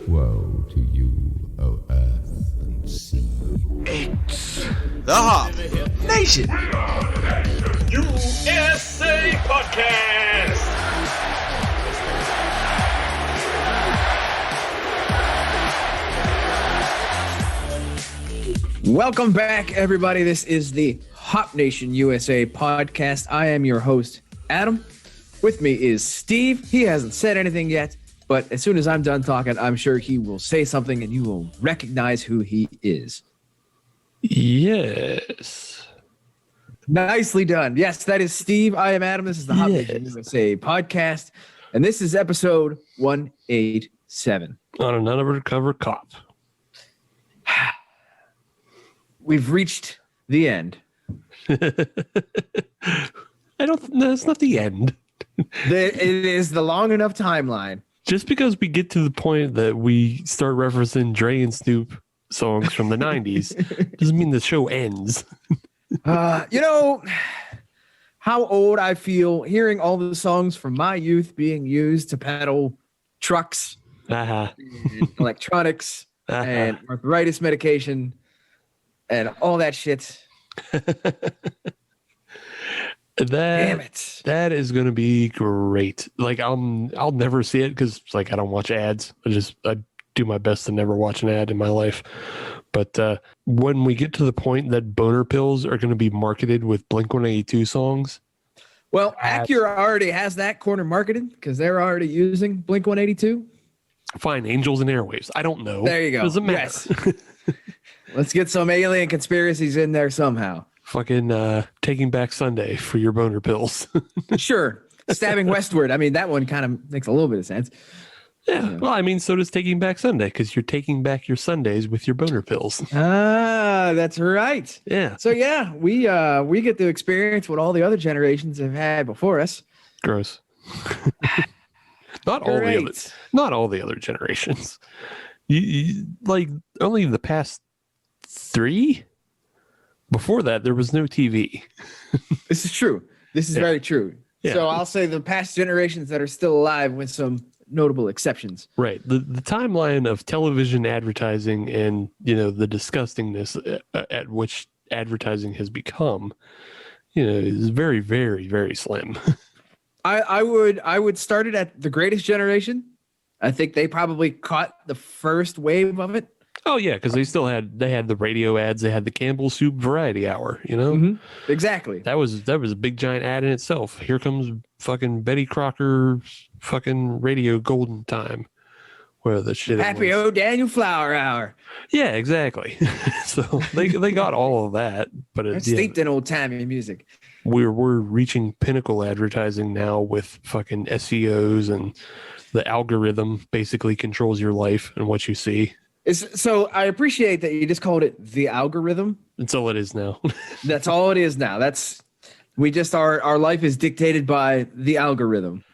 Woe to you, O earth and sea. It's the Hop Nation USA Podcast. Welcome back, everybody. This is the Hop Nation USA Podcast. I am your host, Adam. With me is Steve. He hasn't said anything yet, but as soon as I'm done talking, I'm sure he will say something and you will recognize who he is. Yes. Nicely done. Yes, that is Steve. I am Adam. This is the Hop Nation USA Podcast, and this is episode 187. On an undercover cop. We've reached the end. No, it's not the end. It is the long enough timeline. Just because we get to the point that we start referencing Dre and Snoop songs from the 90s doesn't mean the show ends. You know how old I feel hearing all the songs from my youth being used to pedal trucks, electronics, and arthritis medication, and all that shit. Damn it. That is going to be great. Like I'll never see it because like I don't watch ads. I do my best to never watch an ad in my life. But when we get to the point that boner pills are going to be marketed with Blink-182 songs. Well, Acura already has that corner marketed because they're already using Blink-182. Fine, Angels and Airwaves. I don't know. There you go. Doesn't matter. Yes. Let's get some alien conspiracies in there somehow. Fucking Taking Back Sunday for your boner pills. Sure. Stabbing Westward. I mean, that one kind of makes a little bit of sense. Yeah. Well, I mean, so does Taking Back Sunday because you're taking back your Sundays with your boner pills. Ah, that's right. Yeah. So yeah, we get to experience what all the other generations have had before us. Gross. Not all the other generations. You like only the past 3. Before that, there was no TV. This is true. This is very true. Yeah. So I'll say the past generations that are still alive with some notable exceptions. Right. The timeline of television advertising and, the disgustingness at which advertising has become, is very, very, very slim. I would start it at the greatest generation. I think they probably caught the first wave of it. Oh yeah, because they had the radio ads, they had the Campbell Soup Variety Hour, Mm-hmm. Exactly. That was a big giant ad in itself. Here comes fucking Betty Crocker's fucking radio golden time. Where the shit Happy O Daniel Flower Hour. Yeah, exactly. So they got all of that, but it's steeped in old timey music. We're reaching pinnacle advertising now with fucking SEOs, and the algorithm basically controls your life and what you see. So I appreciate that you just called it the algorithm. That's all it is now. That's all it is now. Our life is dictated by the algorithm.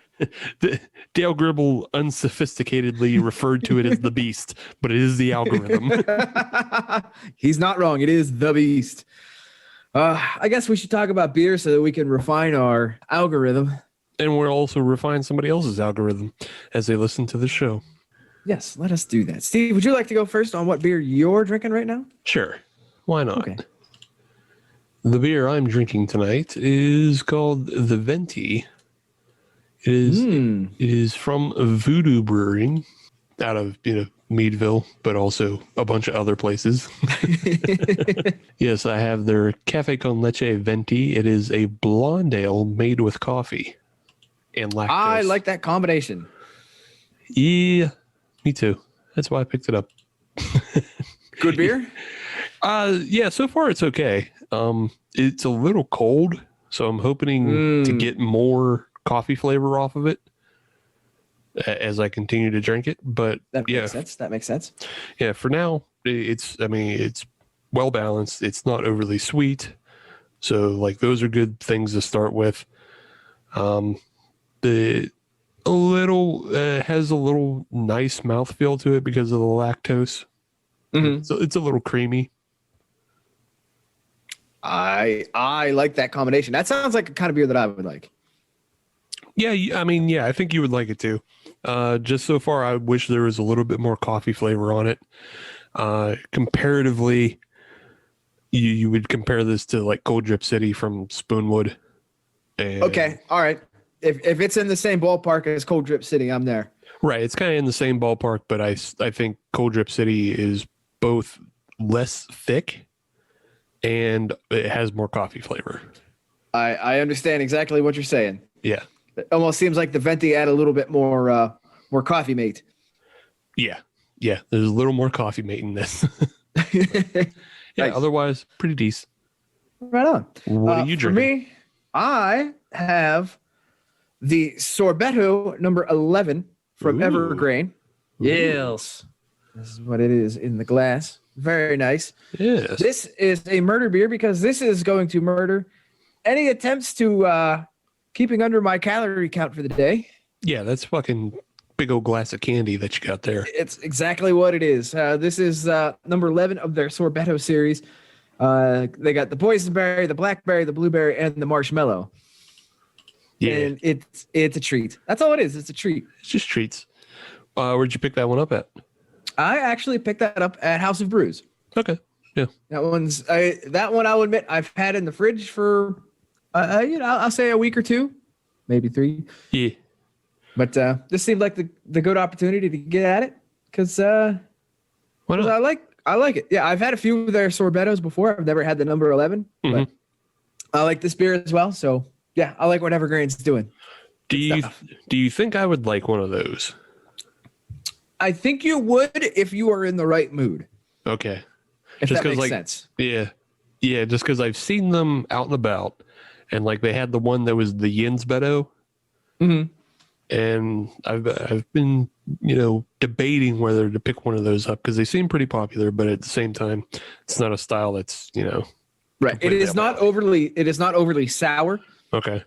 The algorithm unsophisticatedly referred to it as the beast, but it is the algorithm. He's not wrong. It is the beast. I guess we should talk about beer so that we can refine our algorithm. And we'll also refine somebody else's algorithm as they listen to the show. Yes, let us do that. Steve, would you like to go first on what beer you're drinking right now? Sure. Why not? Okay. The beer I'm drinking tonight is called the Venti. It is from Voodoo Brewing out of, Meadville, but also a bunch of other places. Yes, I have their Cafe con Leche Venti. It is a blonde ale made with coffee and lactose. I like that combination. Yeah. Me too. That's why I picked it up. Good beer? Yeah, so far it's okay. It's a little cold, so I'm hoping to get more coffee flavor off of it as I continue to drink it. But that makes sense. Yeah, for now, it's well balanced. It's not overly sweet. So like those are good things to start with. Has a little nice mouthfeel to it because of the lactose. Mm-hmm. So it's a little creamy. I like that combination. That sounds like a kind of beer that I would like. Yeah, I think you would like it too. Just so far, I wish there was a little bit more coffee flavor on it. Comparatively, you would compare this to like Cold Drip City from Spoonwood. And, Okay, all right. If it's in the same ballpark as Cold Drip City, I'm there. Right, it's kind of in the same ballpark, but I think Cold Drip City is both less thick and it has more coffee flavor. I understand exactly what you're saying. Yeah. It almost seems like the Venti add a little bit more coffee mate. Yeah. Yeah. There's a little more coffee mate in this. Yeah. Nice. Otherwise, pretty decent. Right on. What are you drinking? For me, I have the Sorbetto number 11 from Ooh. Evergreen. Yes. This is what it is in the glass. Very nice. Yes. This is a murder beer because this is going to murder any attempts to keeping under my calorie count for the day. Yeah, that's fucking big old glass of candy that you got there. It's exactly what it is. This is number 11 of their Sorbetto series. They got the boysenberry, the blackberry, the blueberry, and the marshmallow. Yeah. And it's a treat. That's all it is. It's a treat. It's just treats. Where'd you pick that one up at? I actually picked that up at House of Brews. Okay. Yeah. That one I'll admit I've had in the fridge for I'll say a week or two, maybe 3. Yeah. But this seemed like the good opportunity to get at it because Why not? I like it. Yeah, I've had a few of their sorbettos before. I've never had the number 11, but I like this beer as well. So yeah, I like what Evergreen's doing. Do you think I would like one of those? I think you would if you are in the right mood. Okay. If Just that 'cause, makes like, sense. Yeah. Yeah, just because I've seen them out and about, and like they had the one that was the Yinzbetto. Mm-hmm. And I've been, debating whether to pick one of those up because they seem pretty popular, but at the same time, it's not a style that's, Right. It is not overly sour. Okay.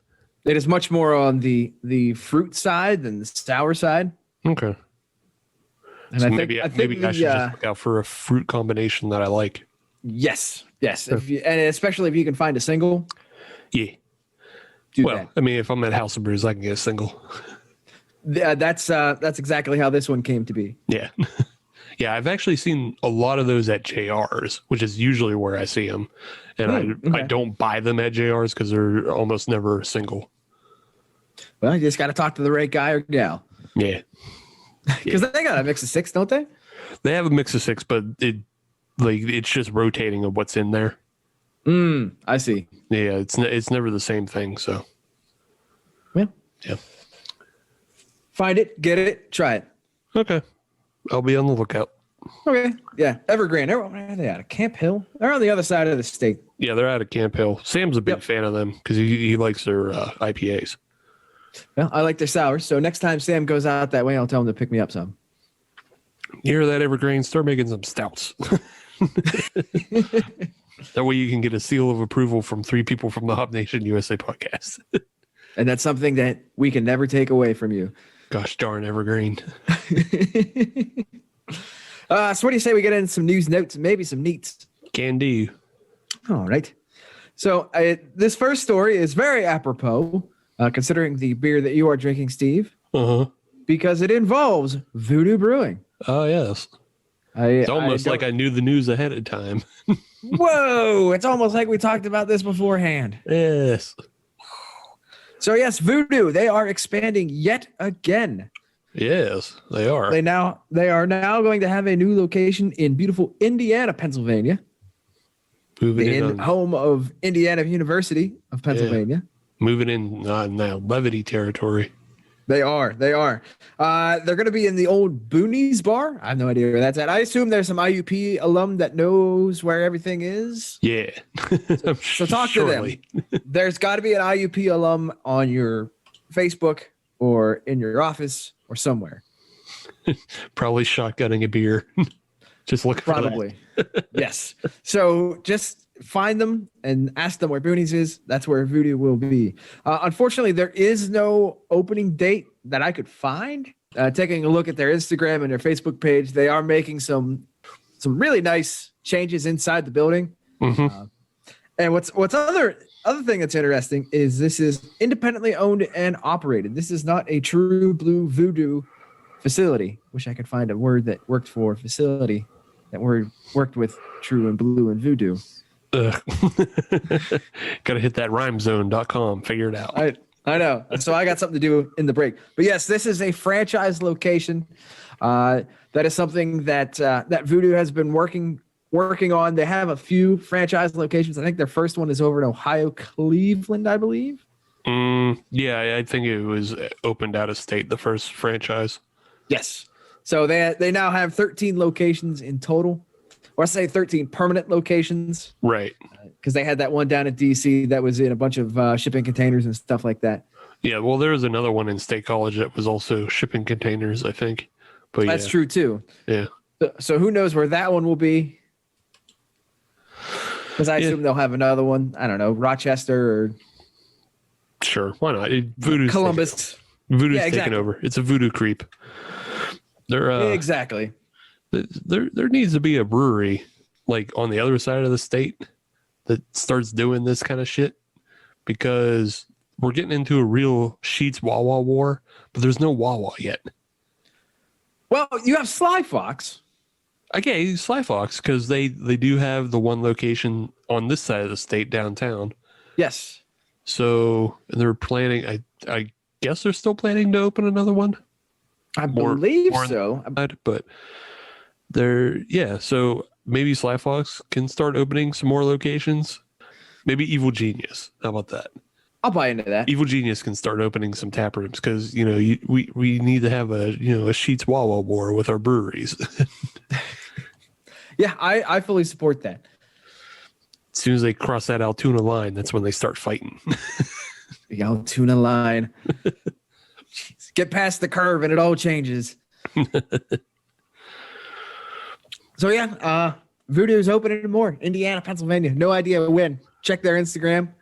It is much more on the fruit side than the sour side. Okay. And So I maybe I should just look out for a fruit combination that I like. Yes. And especially if you can find a single. Yeah. Do Well, that. I mean, if I'm at House of Brews, I can get a single. Yeah, that's exactly how this one came to be. Yeah. Yeah, I've actually seen a lot of those at JR's, which is usually where I see them. And I don't buy them at JR's because they're almost never single. Well, you just got to talk to the right guy or gal. Yeah. Because they got a mix of 6, don't they? They have a mix of 6, but it's just rotating of what's in there. I see. Yeah, it's never the same thing. So, Well, yeah. Find it, get it, try it. Okay, I'll be on the lookout. Okay. Yeah. Evergreen. Where are they at? Camp Hill? They're on the other side of the state. Yeah, they're out of Camp Hill. Sam's a big fan of them because he likes their IPAs. Well, I like their sours. So next time Sam goes out that way, I'll tell him to pick me up some. You hear that, Evergreen? Start making some stouts. That way you can get a seal of approval from 3 people from the Hop Nation USA podcast. And that's something that we can never take away from you. Gosh darn, Evergreen. So what do you say we get into some news notes and maybe some neats? Can do. All right. So this first story is very apropos, considering the beer that you are drinking, Steve, because it involves Voodoo Brewing. Oh, yes. It's almost like I knew the news ahead of time. Whoa! It's almost like we talked about this beforehand. Yes. So yes, Voodoo, they are expanding yet again. Yes, they are. They are now going to have a new location in beautiful Indiana, Pennsylvania. Moving in home of Indiana University of Pennsylvania. Moving in now Levity territory. They are. They're going to be in the old Boonies bar. I have no idea where that's at. I assume there's some IUP alum that knows where everything is. Yeah. So talk to them. There's got to be an IUP alum on your Facebook or in your office or somewhere. Probably shotgunning a beer. Just look for Probably. Yes. So just find them and ask them where Boonies is. That's where Voodoo will be. Unfortunately, there is no opening date that I could find. Taking a look at their Instagram and their Facebook page, they are making some really nice changes inside the building. And what's other thing that's interesting is this is independently owned and operated. This is not a true blue Voodoo facility. Wish I could find a word that worked for facility. That word worked with True and Blue and Voodoo. Got to hit that rhymezone.com. Figure it out. I know. So I got something to do in the break. But yes, this is a franchise location. That is something that that Voodoo has been working on. They have a few franchise locations. I think their first one is over in Ohio, Cleveland, I believe. Yeah, I think it was opened out of state, the first franchise. Yes. So they now have 13 locations in total. Or I say 13 permanent locations. Right. Because they had that one down at DC that was in a bunch of shipping containers and stuff like that. Yeah, well, there was another one in State College that was also shipping containers, I think. But That's true, too. Yeah. So who knows where that one will be? Because I assume they'll have another one. I don't know, Rochester or... Sure, why not? Voodoo's Columbus. Voodoo's taking over. It's a voodoo creep. Exactly. There needs to be a brewery like on the other side of the state that starts doing this kind of shit, because we're getting into a real Sheetz Wawa war, but there's no Wawa yet. Well, you have Sly Fox. Okay, Sly Fox, because they do have the one location on this side of the state downtown. Yes. So they're planning. I guess they're still planning to open another one. I believe so. But so maybe Sly Fox can start opening some more locations. Maybe Evil Genius. How about that? I'll buy into that. Evil Genius can start opening some tap rooms, because we need to have a Sheetz Wawa war with our breweries. Yeah, I fully support that. As soon as they cross that Altoona line, that's when they start fighting. The Altoona line. Jeez, get past the curve and it all changes. So yeah, Voodoo's opening more. Indiana, Pennsylvania. No idea when. Check their Instagram.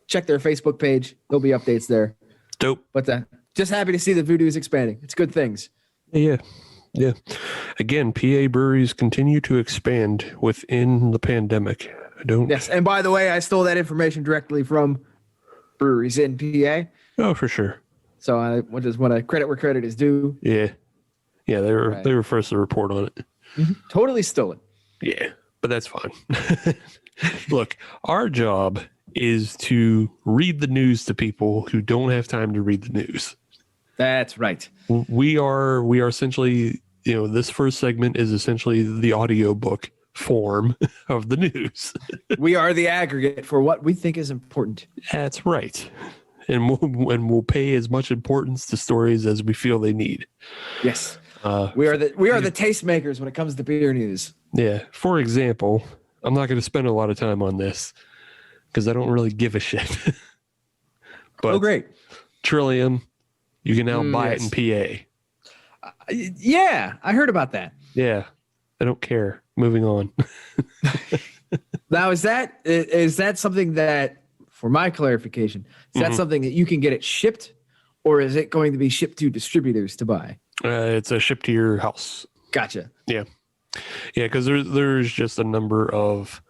Check their Facebook page. There'll be updates there. Dope. But just happy to see that Voodoo is expanding. It's good things. Yeah. Again, PA breweries continue to expand within the pandemic. Yes, and by the way, I stole that information directly from breweries in PA. Oh, for sure. So I just want to credit where credit is due. Yeah, they were first to report on it. Mm-hmm. Totally stole it. Yeah, but that's fine. Look, our job is to read the news to people who don't have time to read the news. That's right. We are essentially, this first segment is essentially the audiobook form of the news. We are the aggregate for what we think is important. That's right. And we'll pay as much importance to stories as we feel they need. Yes. We are the tastemakers when it comes to beer news. Yeah. For example, I'm not going to spend a lot of time on this because I don't really give a shit. But great. Trillium, you can now buy it in PA. Yeah, I heard about that. Yeah. I don't care. Moving on. Now, is that something that, for my clarification, is that something that you can get it shipped, or is it going to be shipped to distributors to buy? It's a ship to your house. Gotcha. Yeah, because there's just a number of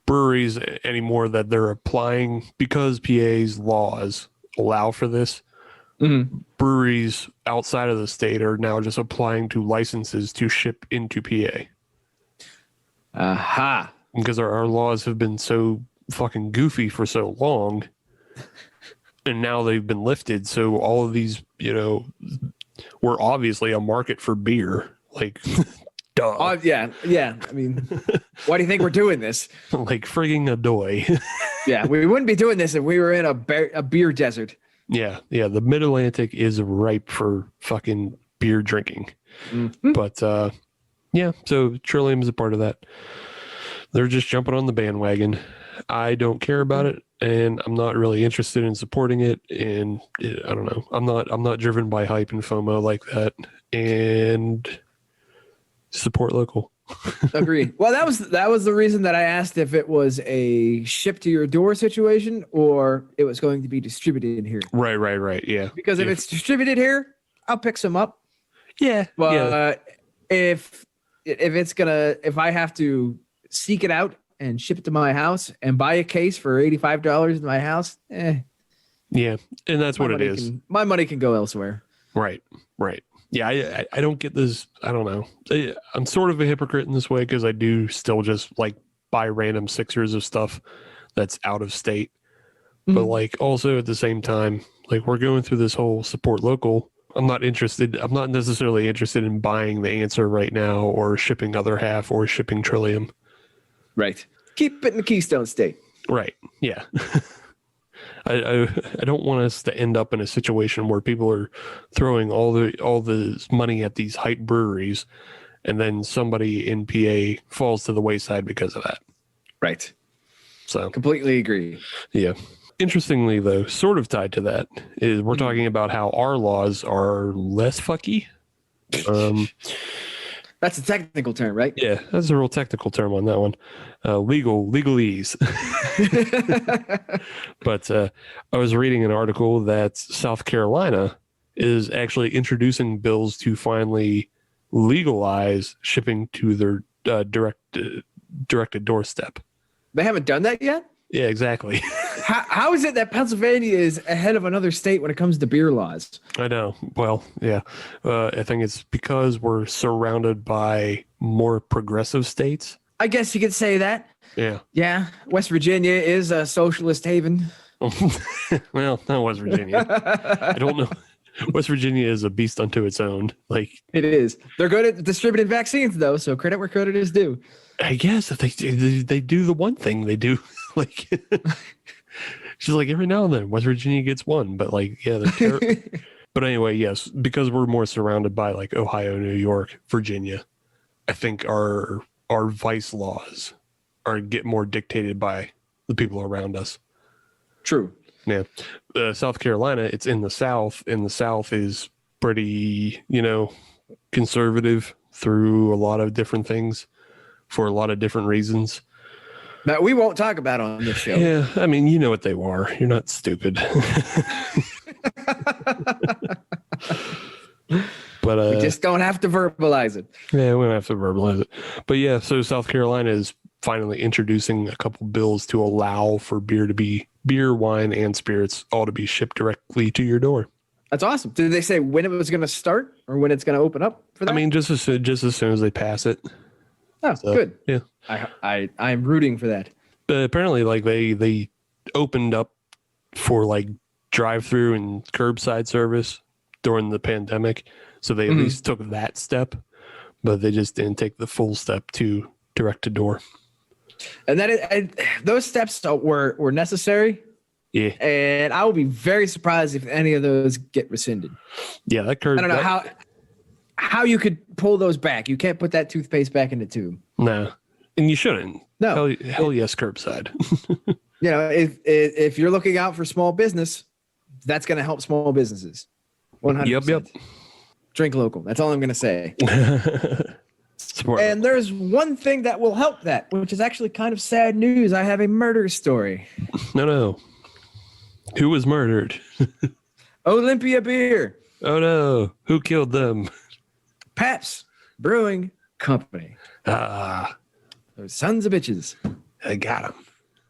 breweries anymore that they're applying, because PA's laws allow for this. Mm-hmm. Breweries outside of the state are now just applying to licenses to ship into PA. Aha. Because our laws have been so fucking goofy for so long, and now they've been lifted. So all of these, we're obviously a market for beer. Like, duh. Yeah. I mean, why do you think we're doing this? Like frigging adoy. Yeah, we wouldn't be doing this if we were in a beer desert. Yeah. The Mid-Atlantic is ripe for fucking beer drinking. Mm-hmm. But, so Trillium is a part of that. They're just jumping on the bandwagon. I don't care about it, and I'm not really interested in supporting it. And I don't know. I'm not driven by hype and FOMO like that. And support local. Agree. Well, that was the reason that I asked if it was a ship to your door situation or it was going to be distributed here. Right. Yeah. Because if it's distributed here, I'll pick some up. Yeah. But if I have to seek it out and ship it to my house and buy a case for $85 in my house, Yeah, and that's what it is. My money can go elsewhere. Right. Yeah, I don't get this. I don't know. I'm sort of a hypocrite in this way because I do still just like buy random sixers of stuff that's out of state. But like also at the same time, like we're going through this whole support local. I'm not necessarily interested in buying the answer right now or shipping other half or shipping Trillium. Right. Keep it in the Keystone State. Right. Yeah. I don't want us to end up in a situation where people are throwing all the money at these hype breweries, and then somebody in PA falls to the wayside because of that. Right. So Completely agree. yeah. Interestingly, though, sort of tied to that is we're talking about how our laws are less fucky. That's a technical term, right? Yeah, that's a real technical term on that one. Legalese. But I was reading an article that South Carolina is actually introducing bills to finally legalize shipping to their directed doorstep. They haven't done that yet? Yeah, exactly. How is it that Pennsylvania is ahead of another state when it comes to beer laws? I know. Well, yeah. I think it's because we're surrounded by more progressive states. I guess you could say that. Yeah. Yeah. West Virginia is a socialist haven. Well, not West Virginia. I don't know. West Virginia is a beast unto its own. Like It is. They're good at distributing vaccines, though, so credit where credit is due. I guess if they do the one thing they do, like she's like every now and then West Virginia gets one, but like yeah, but anyway, yes, because we're more surrounded by like Ohio, New York, Virginia, I think our vice laws get more dictated by the people around us. True. Yeah, South Carolina, it's in the South, and the South is pretty, conservative through a lot of different things for a lot of different reasons. That we won't talk about on this show. Yeah, I mean, you know what they are. You're not stupid. But we just don't have to verbalize it. Yeah, we don't have to verbalize it. But yeah, so South Carolina is finally introducing a couple bills to allow for beer, wine, and spirits all to be shipped directly to your door. That's awesome. Did they say when it was going to start or when it's going to open up for that? I mean, just as soon as they pass it. Oh, so, good. Yeah, I'm rooting for that. But apparently, like they opened up for like drive-through and curbside service during the pandemic, so they at least took that step, but they just didn't take the full step to direct to door. And those steps were necessary. Yeah, and I will be very surprised if any of those get rescinded. Yeah, that curb. I don't know how you could pull those back. You can't put that toothpaste back in the tube. No, and you shouldn't. No, hell yes, curbside. If you're looking out for small business, that's going to help small businesses. 100%. Yep. Drink local. That's all I'm going to say. Support. And there's one thing that will help that, which is actually kind of sad news. I have a murder story. No. Who was murdered? Olympia Beer. Oh no. Who killed them? Pabst Brewing Company. Those sons of bitches. I got them.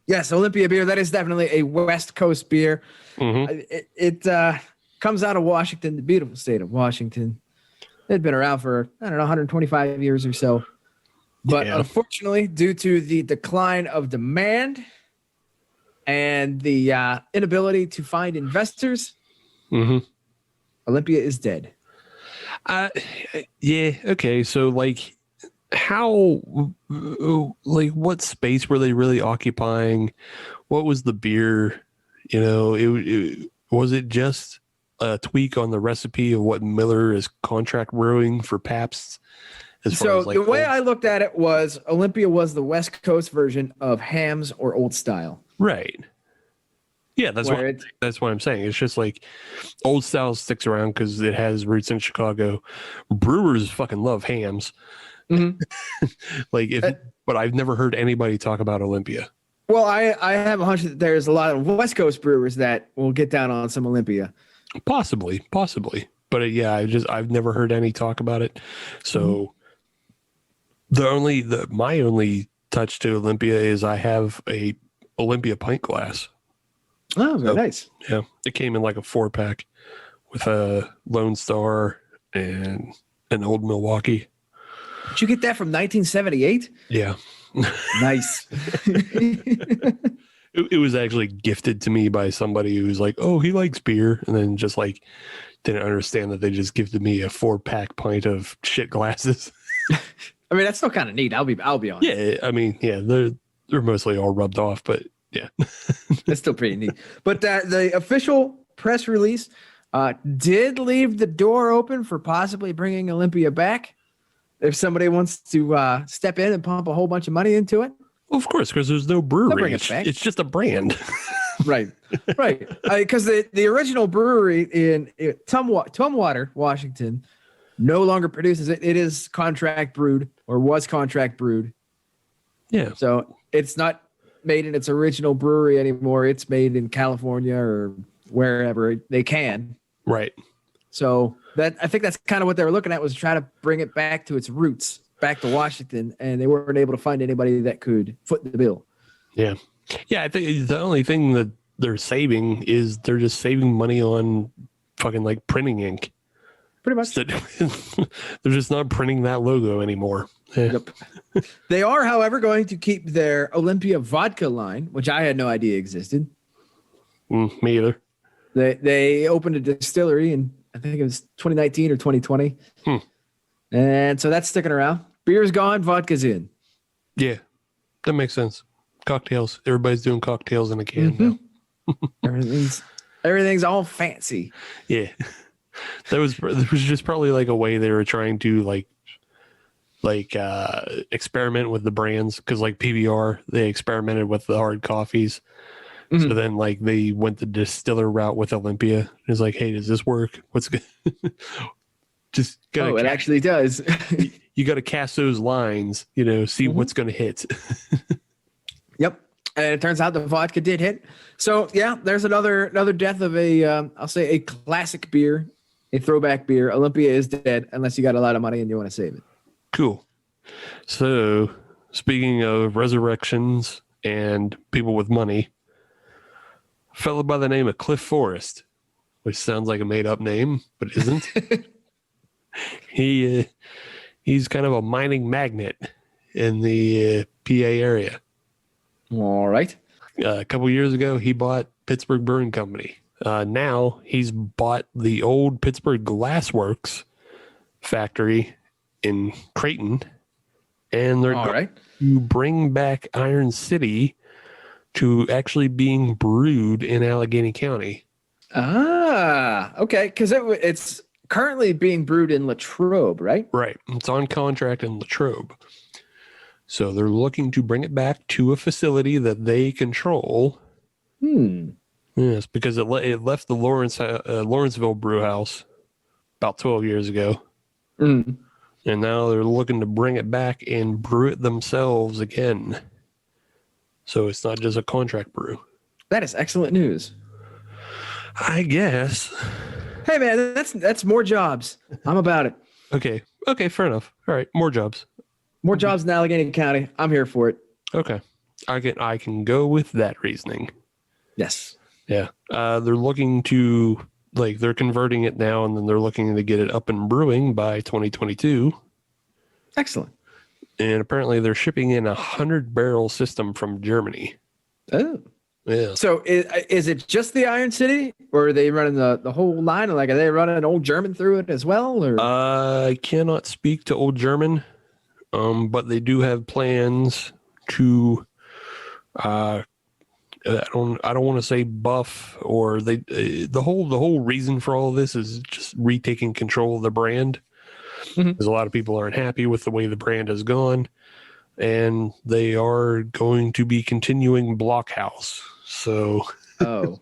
Yes, Olympia Beer. That is definitely a West Coast beer. Mm-hmm. It comes out of Washington, the beautiful state of Washington. They'd been around for, 125 years or so. But unfortunately, due to the decline of demand and the inability to find investors, Olympia is dead. Yeah. Okay. So, like, what space were they really occupying? What was the beer? Was it just a tweak on the recipe of what Miller is contract brewing for Pabst? The way I looked at it was Olympia was the West Coast version of Hamm's or Old Style. Right. Yeah, that's what I'm saying. It's just like Old Style sticks around because it has roots in Chicago. Brewers fucking love Hamm's. Mm-hmm. But I've never heard anybody talk about Olympia. Well, I have a hunch that there's a lot of West Coast brewers that will get down on some Olympia. Possibly. But I've never heard any talk about it. So my only touch to Olympia is I have a Olympia pint glass. Oh, very nice. Yeah, it came in like a 4-pack, with a Lone Star and an old Milwaukee. Did you get that from 1978? Yeah. Nice. It was actually gifted to me by somebody who was like, oh, he likes beer. And then just like didn't understand that they just gifted me a 4-pack pint of shit glasses. I mean, that's still kind of neat. I'll be honest. Yeah. I mean, yeah, they're mostly all rubbed off, but yeah. It's still pretty neat. But the official press release did leave the door open for possibly bringing Olympia back if somebody wants to step in and pump a whole bunch of money into it. Well, of course, because there's no brewery. Bring it back. It's just a brand. Right. Because the original brewery in Tumwater, Washington, no longer produces it. It is contract brewed or was contract brewed. Yeah. So it's not made in its original brewery anymore. It's made in California or wherever they can. Right. So I think that's kind of what they were looking at, was trying to bring it back to its roots, back to Washington, and they weren't able to find anybody that could foot the bill. Yeah. Yeah, I think the only thing that they're saving is they're just saving money on fucking like printing ink. Pretty much. They're just not printing that logo anymore. Yeah. Yep. They are, however, going to keep their Olympia vodka line, which I had no idea existed. Me either. They opened a distillery in, I think it was 2019 or 2020. And so that's sticking around. Beer's gone, vodka's in. Yeah, that makes sense. Cocktails. Everybody's doing cocktails in a can now. Everything's all fancy. Yeah. There was just probably like a way they were trying to like experiment with the brands, because like PBR, they experimented with the hard coffees. So then like they went the distiller route with Olympia. It's like, hey, does this work? What's good? Just gotta it actually does. You got to cast those lines, see what's going to hit. Yep. And it turns out the vodka did hit. So yeah, there's another death of I'll say a classic beer, a throwback beer. Olympia is dead unless you got a lot of money and you want to save it. Cool. So speaking of resurrections and people with money, a fellow by the name of Cliff Forrest, which sounds like a made up name, but isn't. He's kind of a mining magnate in the PA area. All right. A couple years ago, he bought Pittsburgh Brewing Company. Now he's bought the old Pittsburgh Glassworks factory in Creighton, and they're going to bring back Iron City to actually being brewed in Allegheny County. Okay. Because it's currently being brewed in Latrobe, right? Right. It's on contract in Latrobe. So they're looking to bring it back to a facility that they control. Yes, because it left the Lawrenceville brew house about 12 years ago. And now they're looking to bring it back and brew it themselves again. So it's not just a contract brew. That is excellent news. I guess. Hey man, that's more jobs. I'm about it. Okay, fair enough. All right, more jobs. More jobs in Allegheny County. I'm here for it. Okay. I can go with that reasoning. Yes. Yeah. They're looking to, they're converting it now, and then they're looking to get it up and brewing by 2022. Excellent. And apparently they're shipping in 100-barrel system from Germany. Oh. Yeah. So is it just the Iron City, or are they running the whole line? Like, are they running Old German through it as well? Or I cannot speak to Old German, but they do have plans to. I don't want to say buff, or the whole reason for all of this is just retaking control of the brand, because a lot of people aren't happy with the way the brand has gone, and they are going to be continuing Blockhouse. So, so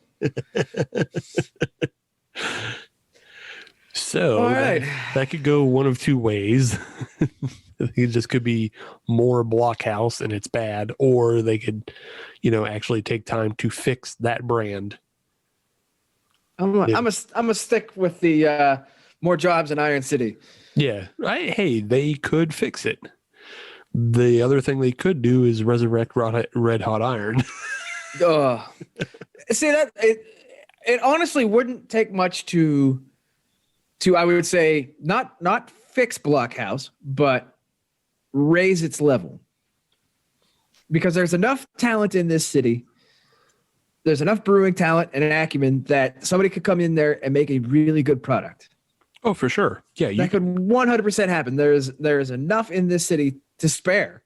right. that could go one of two ways. It just could be more Blockhouse and it's bad, or they could, actually take time to fix that brand. I'm gonna stick with the more jobs in Iron City. Yeah, hey, they could fix it. The other thing they could do is resurrect Red Hot Iron. See that it honestly wouldn't take much to to, I would say, not fix Blockhouse, but raise its level. Because there's enough talent in this city. There's enough brewing talent and an acumen that somebody could come in there and make a really good product. Oh, for sure. Yeah. That could 100% happen. There is enough in this city to spare.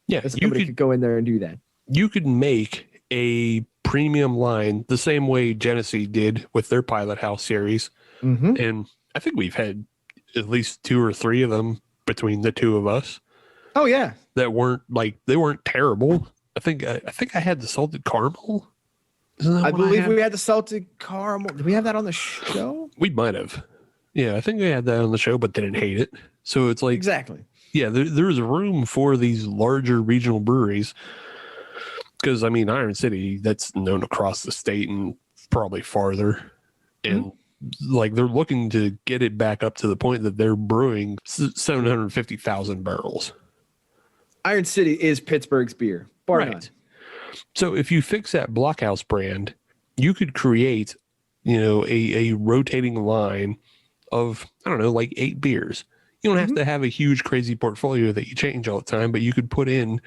Yeah. Somebody could go in there and do that. You could make a premium line the same way Genesee did with their Pilot House series. Mm-hmm. And I think we've had at least 2 or 3 of them between the two of us. Oh, yeah. That weren't they weren't terrible. I think I had the salted caramel. Isn't that I what believe had? we had the salted caramel. Did we have that on the show? We might have. Yeah, I think we had that on the show, but didn't hate it. So it's like, Exactly. yeah, there's room for these larger regional breweries. Because, I mean, Iron City, that's known across the state and probably farther. And like they're looking to get it back up to the point that they're brewing 750,000 barrels. Iron City is Pittsburgh's beer. Bar none. So if you fix that Blockhouse brand, you could create, a rotating line of, I don't know, like 8 beers. You don't have to have a huge, crazy portfolio that you change all the time, but you could put in,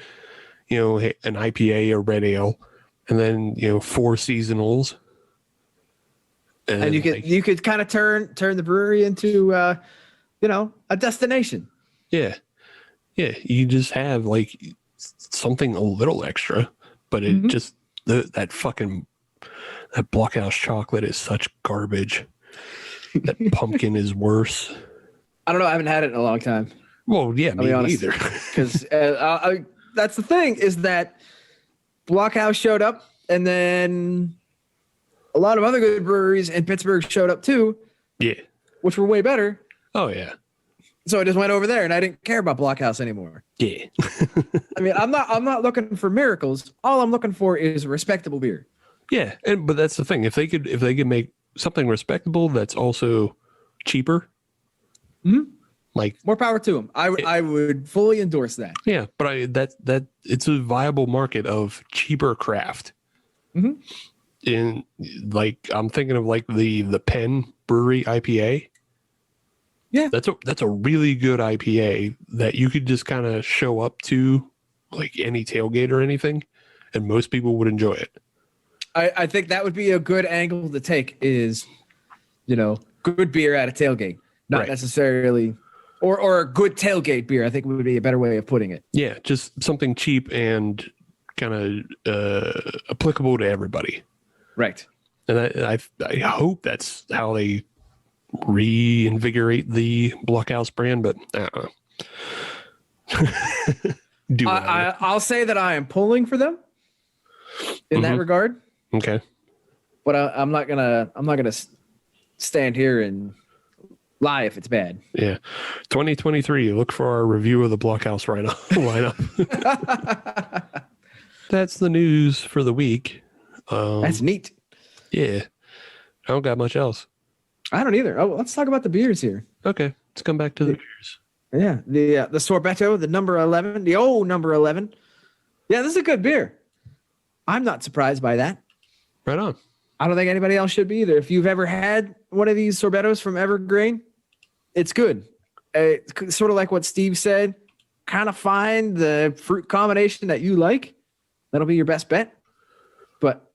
an IPA or red ale, and then, 4 seasonals. And you could kind of turn the brewery into, a destination. Yeah. Yeah. You just have like something a little extra, but it just, that Blockhouse chocolate is such garbage. That pumpkin is worse. I don't know. I haven't had it in a long time. Well, yeah, me neither. Because that's the thing is that Blockhouse showed up, and then a lot of other good breweries in Pittsburgh showed up too. Yeah. Which were way better. Oh, yeah. So I just went over there, and I didn't care about Blockhouse anymore. Yeah. I mean, I'm not looking for miracles. All I'm looking for is respectable beer. Yeah, but that's the thing. If they could make something respectable that's also cheaper, like more power to them. I would fully endorse that. Yeah, but that it's a viable market of cheaper craft. In like I'm thinking of like the Penn Brewery IPA. Yeah, that's a really good IPA that you could just kind of show up to like any tailgate or anything, and most people would enjoy it. I think that would be a good angle to take is, good beer at a tailgate, not necessarily, or a good tailgate beer. I think would be a better way of putting it. Yeah, just something cheap and kind of applicable to everybody. Right. And I hope that's how they reinvigorate the Blockhouse brand, but I'll say that I am pulling for them in that regard. Okay. But I'm not gonna stand here and lie if it's bad. Yeah. 2023, look for our review of the Blockhouse lineup. That's the news for the week. That's neat. Yeah. I don't got much else. I don't either. Oh, let's talk about the beers here. Okay. Let's come back to the beers. Yeah. The Sorbetto, the number 11, the old number 11. Yeah, this is a good beer. I'm not surprised by that. Right on. I don't think anybody else should be either. If you've ever had one of these Sorbettos from Evergreen, it's good. It's sort of like what Steve said. Kind of find the fruit combination that you like. That'll be your best bet. But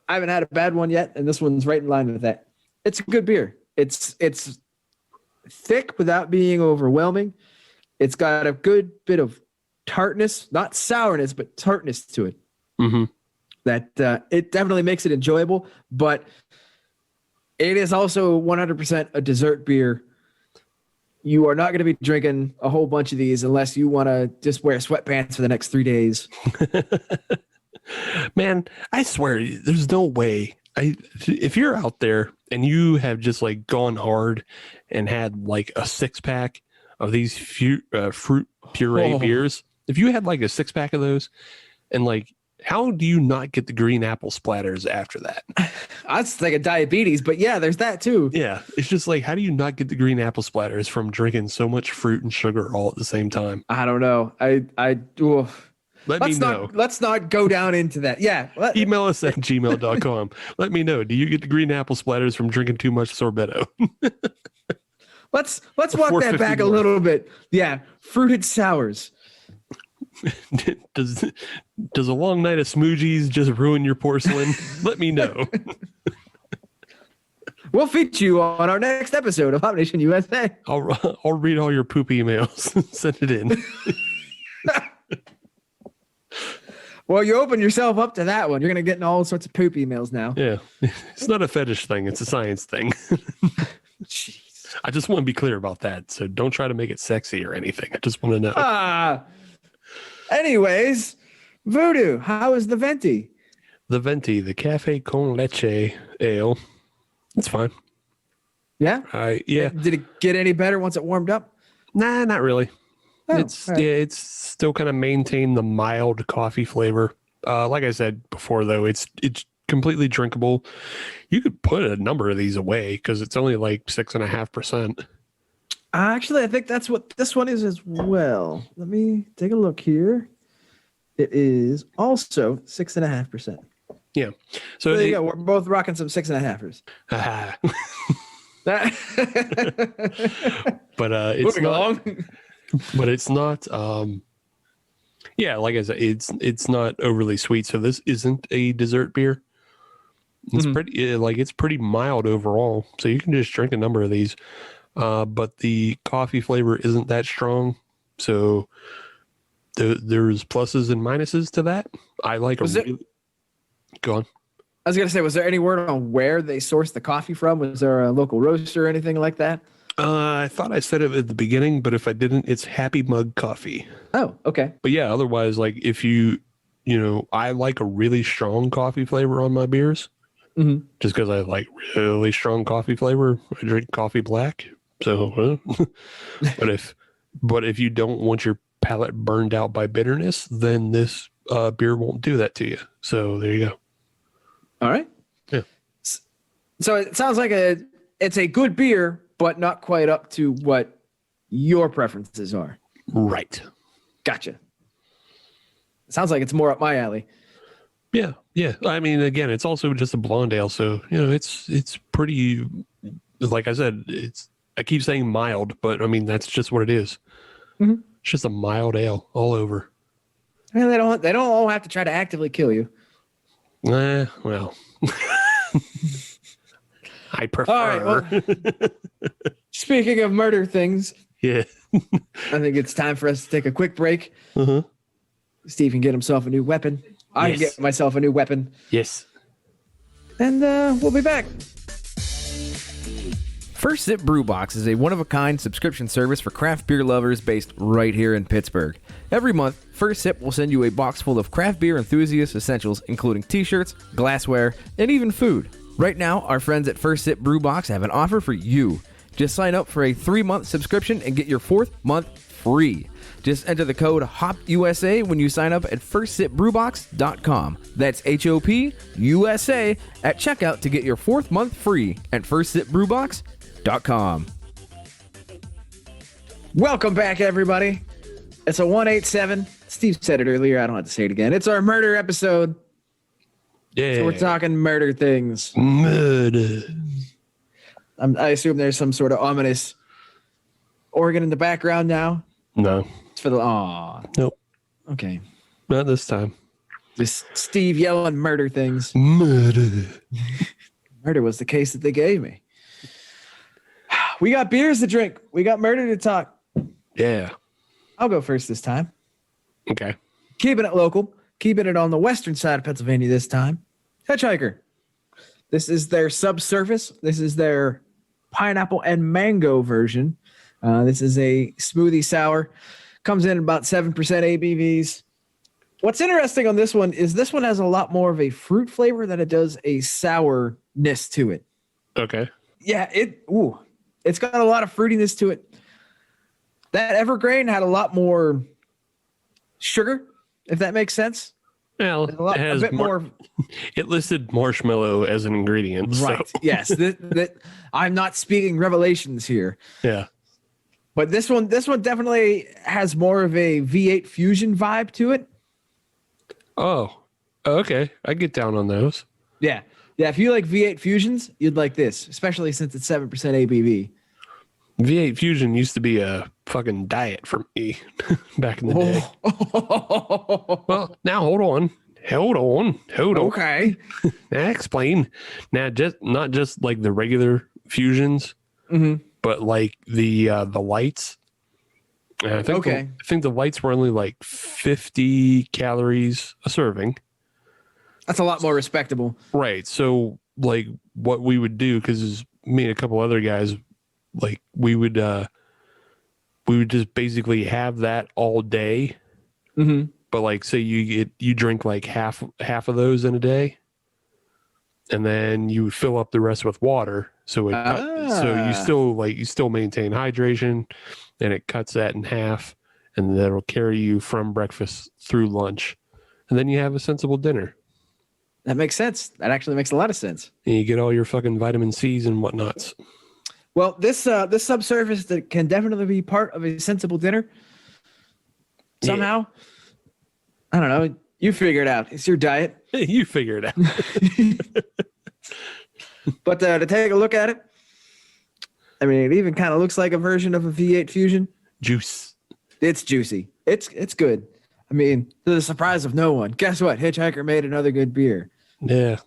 I haven't had a bad one yet, and this one's right in line with that. It's a good beer. It's thick without being overwhelming. It's got a good bit of tartness, not sourness, but tartness to it. That it definitely makes it enjoyable, but it is also 100% a dessert beer. You are not going to be drinking a whole bunch of these unless you want to just wear sweatpants for the next 3 days. Man, I swear, there's no way. If you're out there and you have just like gone hard and had like a 6-pack of these fruit puree beers, if you had like a 6-pack of those and like, how do you not get the green apple splatters after that? I was thinking diabetes, but yeah, there's that too. Yeah. It's just like, how do you not get the green apple splatters from drinking so much fruit and sugar all at the same time? I don't know. Let's not go down into that. Yeah. Email us at gmail.com. Let me know. Do you get the green apple splatters from drinking too much sorbetto? Let's walk that back a little bit. Yeah, fruited sours. Does a long night of smoothies just ruin your porcelain? Let me know. We'll feature you on our next episode of Hop Nation USA. I'll read all your poop emails. Send it in. Well, you open yourself up to that one. You're going to get in all sorts of poop emails now. Yeah. It's not a fetish thing. It's a science thing. Jeez. I just want to be clear about that. So don't try to make it sexy or anything. I just want to know. Anyways, Voodoo, how is the Venti? The Venti, the Cafe con Leche Ale. It's fine. Yeah? Yeah. Did it get any better once it warmed up? Nah, not really. Oh, it's right. it's still kind of maintained the mild coffee flavor. Like I said before, though, it's completely drinkable. You could put a number of these away because it's only like 6.5%. Actually, I think that's what this one is as well. Let me take a look here. It is also 6.5%. Yeah. So there you go. We're both rocking some 6.5ers. But it's not. But it's not. Yeah, like I said, it's not overly sweet. So this isn't a dessert beer. It's it's pretty mild overall. So you can just drink a number of these. But the coffee flavor isn't that strong. So there's pluses and minuses to that. I like Go on. I was going to say, was there any word on where they sourced the coffee from? Was there a local roaster or anything like that? I thought I said it at the beginning, but if I didn't, it's Happy Mug Coffee. Oh, okay. But yeah, otherwise, like if I like a really strong coffee flavor on my beers, just because I like really strong coffee flavor. I drink coffee black. So, but if you don't want your palate burned out by bitterness, then this beer won't do that to you. So there you go. All right. Yeah. So it sounds like it's a good beer, but not quite up to what your preferences are. Right. Gotcha. Sounds like it's more up my alley. Yeah. Yeah. I mean, again, it's also just a blonde ale. So, it's pretty, like I said, I keep saying mild, but I mean, that's just what it is. Mm-hmm. It's just a mild ale all over. I mean, they don't all have to try to actively kill you. Well, I prefer. All right. Well, speaking of murder things, yeah, I think it's time for us to take a quick break. Steve can get himself a new weapon. I can get myself a new weapon. Yes. And we'll be back. First Sip Brew Box is a one-of-a-kind subscription service for craft beer lovers based right here in Pittsburgh. Every month, First Sip will send you a box full of craft beer enthusiast essentials, including t-shirts, glassware, and even food. Right now, our friends at First Sip Brew Box have an offer for you. Just sign up for a 3-month subscription and get your 4th month free. Just enter the code HOPUSA when you sign up at firstsipbrewbox.com. That's HOPUSA at checkout to get your 4th month free at firstsipbrewbox.com. Welcome back, everybody. It's a 187. Steve said it earlier. I don't have to say it again. It's our murder episode. Yeah. So we're talking murder things. Murder. I assume there's some sort of ominous organ in the background now. No. It's for the Nope. Okay. Not this time. This Steve yelling murder things. Murder. Murder was the case that they gave me. We got beers to drink. We got murder to talk. Yeah. I'll go first this time. Okay. Keeping it local. Keeping it on the western side of Pennsylvania this time. Hitchhiker. This is their Subsurface. This is their pineapple and mango version. This is a smoothie sour. Comes in about 7% ABVs. What's interesting on this one is this one has a lot more of a fruit flavor than it does a sourness to it. Okay. Yeah, it's got a lot of fruitiness to it. That Evergreen had a lot more sugar, if that makes sense. Well, a bit more. It listed marshmallow as an ingredient. Right. So. Yes. I'm not speaking revelations here. Yeah. But this one definitely has more of a V8 Fusion vibe to it. Oh, okay. I get down on those. Yeah. Yeah. If you like V8 Fusions, you'd like this, especially since it's 7% ABV. V8 Fusion used to be a fucking diet for me back in the day. Well, now hold on. Okay. Now explain. Now, just not just like the regular Fusions, but like the lights. And I think I think the lights were only like 50 calories a serving. That's a lot more respectable. Right. So like what we would do, because me and a couple other guys, like we would just basically have that all day. Mm-hmm. But like, say you drink like half of those in a day, and then you would fill up the rest with water. So you still maintain hydration, and it cuts that in half, and that'll carry you from breakfast through lunch, and then you have a sensible dinner. That makes sense. That actually makes a lot of sense. And you get all your fucking vitamin C's and whatnots. Well, this subsurface that can definitely be part of a sensible dinner. Somehow, I don't know. You figure it out. It's your diet. You figure it out. But to take a look at it, I mean, it even kind of looks like a version of a V8 Fusion. Juice. It's juicy. It's good. I mean, to the surprise of no one, guess what? Hitchhiker made another good beer. Yeah.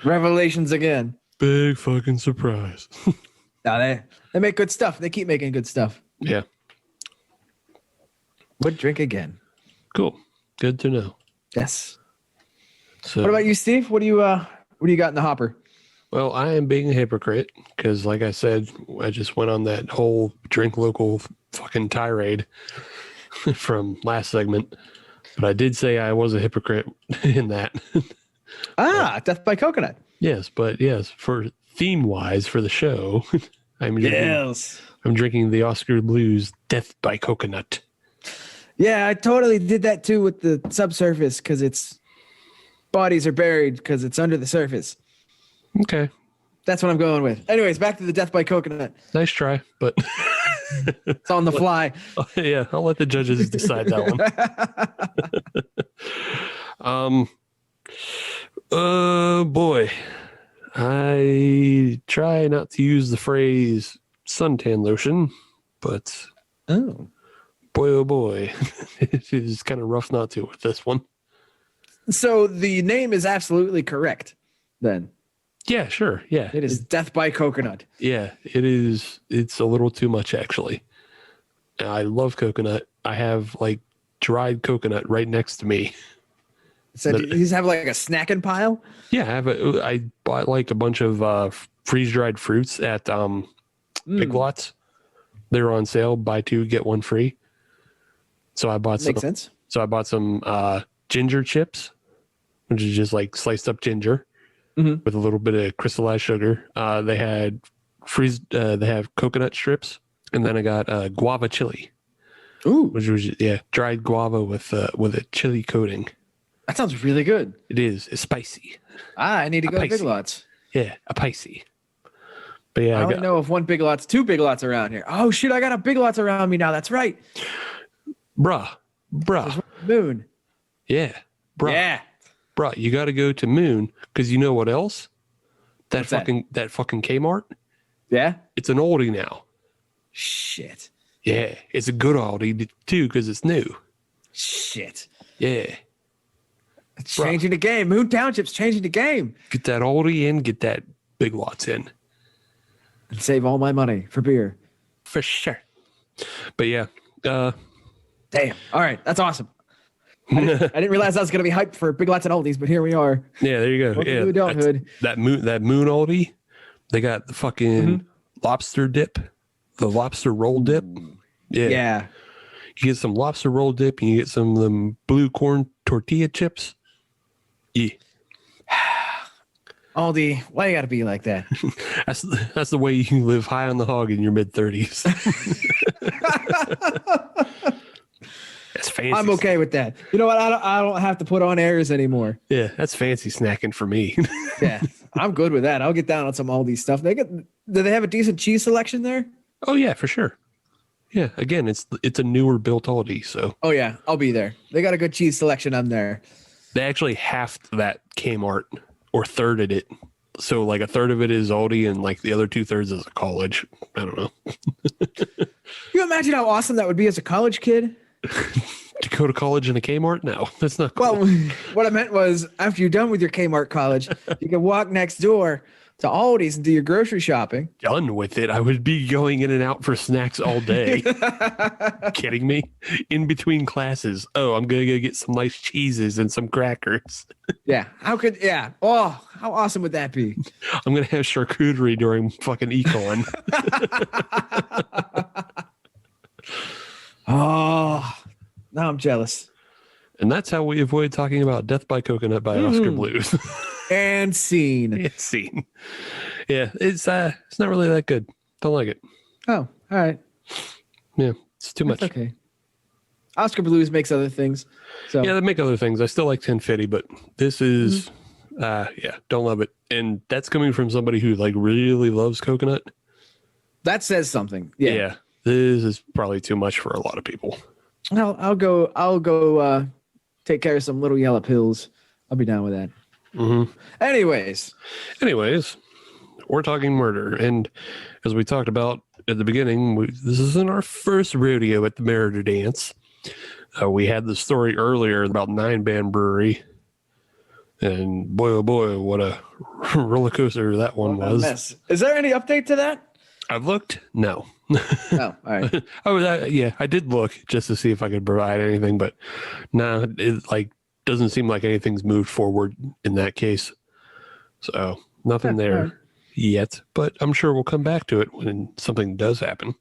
Revelations again. Big fucking surprise. No, they make good stuff. They keep making good stuff. Yeah. Would drink again. Cool. Good to know. Yes. So, What about you, Steve? What do you got in the hopper? well, I am being a hypocrite because, like I said, I just went on that whole drink local fucking tirade from last segment. But I did say I was a hypocrite in that. Death by Coconut. Yes, but yes, for theme-wise for the show, I'm drinking the Oskar Blues Death by Coconut. Yeah, I totally did that too with the Subsurface because its bodies are buried because it's under the surface. Okay. That's what I'm going with. Anyways, back to the Death by Coconut. Nice try, but It's on the fly. yeah, I'll let the judges decide that one. Boy, I try not to use the phrase suntan lotion, but Oh. oh boy, it is kind of rough not to with this one. So the name is absolutely correct then. Yeah, sure. Yeah, It is Death by Coconut. yeah, it is. It's a little too much, actually. I love coconut. I have like dried coconut right next to me. So do you just have like a snacking pile? Yeah, I bought like a bunch of freeze dried fruits at Big Lots. They were on sale, buy two get one free. So I bought Makes sense. So I bought some ginger chips, which is just like sliced up ginger with a little bit of crystallized sugar. They had they have coconut strips, and then I got guava chili. Ooh, Which was dried guava with a chili coating. that sounds really good. It is. It's spicy. I need to go to Big Spicy. Lots. Yeah, a spicy. But yeah, I only know of one Big Lots, two Big Lots around here. Oh shit, I got a Big Lots around me now. That's right. bruh. Moon. Yeah, bruh. Yeah. Bruh, you got to go to Moon because you know what else? What's that? That fucking Kmart. Yeah. It's an oldie now. Shit. Yeah, it's a good oldie too because it's new. Shit. Yeah, It's changing the game. Moon Township's changing the game. get that oldie in, get that Big Lots in And save all my money for beer. for sure. But yeah, Damn. All right. That's awesome. I didn't realize I was going to be hyped for Big Lots and Oldies, but here we are. yeah, there you go. Welcome Yeah, to adulthood. that moon oldie. They got the fucking lobster dip, the lobster roll dip. Yeah. Yeah. You get some lobster roll dip and you get some of them blue corn tortilla chips. Yeah. Aldi, why you got to be like that? That's the way you can live high on the hog in your mid-30s. That's fancy. I'm okay with that. You know what? I don't have to put on airs anymore. Yeah, that's fancy snacking for me. Yeah. I'm good with that. I'll get down on some Aldi stuff. Do they have a decent cheese selection there? Oh yeah, for sure. Yeah, again, it's a newer built Aldi, so Oh yeah, I'll be there. They got a good cheese selection on there. they actually halved that Kmart or thirded it So like a third of it is Aldi and like the other 2/3 is a college. I don't know. You imagine how awesome that would be as a college kid? To go to college in a Kmart? No, that's not cool. Well, what I meant was after you're done with your Kmart college, you can walk next door to Aldi's and do your grocery shopping. Done with it. I would be going in and out for snacks all day. Kidding me? In between classes. Oh, I'm going to go get some nice cheeses and some crackers. Yeah. Yeah. Oh, how awesome would that be? I'm going to have charcuterie during fucking econ. Oh, now I'm jealous. And that's how we avoid talking about Death by Coconut by Oskar Blues. And scene. It's scene. Yeah, it's not really that good. Don't like it. Oh, all right. Yeah, it's too much. That's okay. Oskar Blues makes other things. So Yeah, they make other things. I still like 1050, but this is don't love it. And that's coming from somebody who like really loves coconut. that says something. Yeah. This is probably too much for a lot of people. I'll go take care of some little yellow pills. I'll be down with that. Mm-hmm. Anyways, we're talking murder. And as we talked about at the beginning, this isn't our first rodeo at the murder dance. We had the story earlier about 9-band brewery. And boy, oh boy, what a roller coaster that one was. mess. Is there any update to that? I've looked. No. Oh, all right. I did look just to see if I could provide anything, but no, it like doesn't seem like anything's moved forward in that case. So nothing there yet, but I'm sure we'll come back to it when something does happen.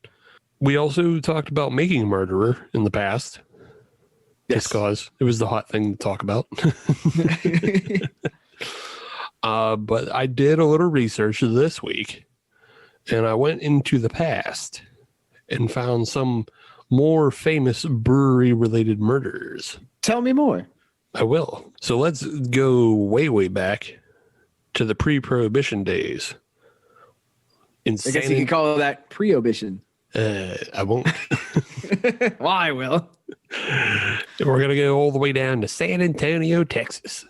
We also talked about making a murderer in the past. Yes. Just cause it was the hot thing to talk about. But I did a little research this week, and I went into the past and found some more famous brewery-related murders. Tell me more. I will. So let's go way, way back to the pre-Prohibition days. I guess you can call that pre-obition. I won't. Well, I will. We're going to go all the way down to San Antonio, Texas.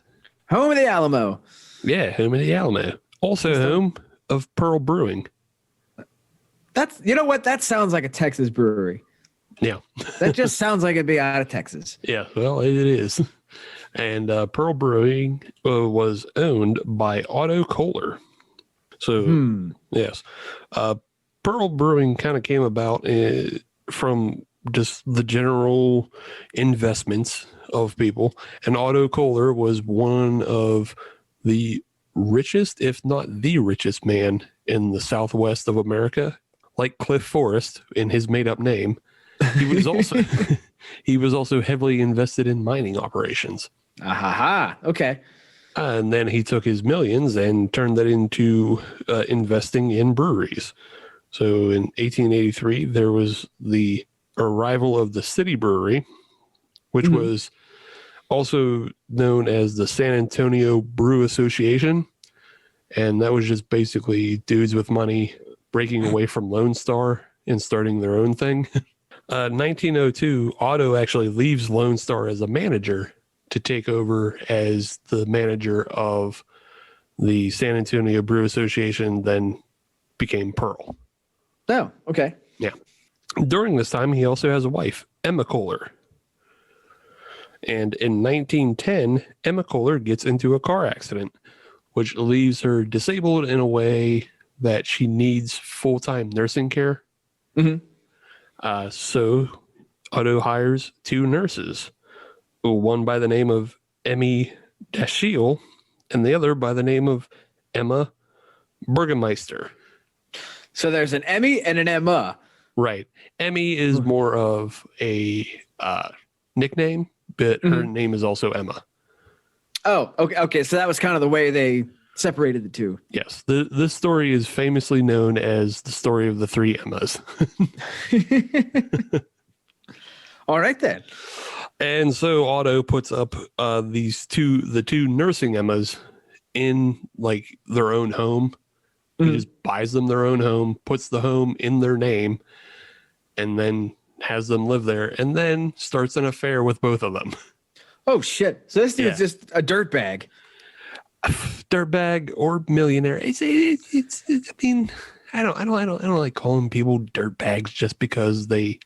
Home of the Alamo. Yeah, home of the Alamo. Also home of Pearl Brewing. That's, you know what? That sounds like a Texas brewery. Yeah. That just sounds like it'd be out of Texas. Yeah, well, it is. And Pearl Brewing was owned by Otto Koehler. So, yes. Pearl Brewing kind of came about from just the general investments of people. And Otto Koehler was one of the richest, if not the richest man in the Southwest of America. Like Cliff Forrest in his made-up name. He was also heavily invested in mining operations. Okay. And then he took his millions and turned that into investing in breweries. So in 1883, there was the arrival of the City Brewery, which was also known as the San Antonio Brew Association. And that was just basically dudes with money breaking away from Lone Star and starting their own thing. 1902, Otto actually leaves Lone Star as a manager to take over as the manager of the San Antonio Brew Association, then became Pearl. Oh, okay. Yeah. During this time, he also has a wife, Emma Koehler. And in 1910, Emma Koehler gets into a car accident, which leaves her disabled in a way that she needs full-time nursing care. So Otto hires 2 nurses, one by the name of Emmy Dashiell and the other by the name of Emma Burgemeister. So there's an Emmy and an Emma. Right. Emmy is more of a nickname, but her name is also Emma. Oh, okay. Okay. So that was kind of the way they separated the two. Yes. This story is famously known as the story of the 3 Emmas. All right, then. And so Otto puts up the two nursing Emmas in like their own home. He just buys them their own home, puts the home in their name, and then has them live there, and then starts an affair with both of them. Oh, shit. So this dude's just a dirtbag. dirtbag or millionaire. It's I mean, I don't like calling people dirtbags just because they,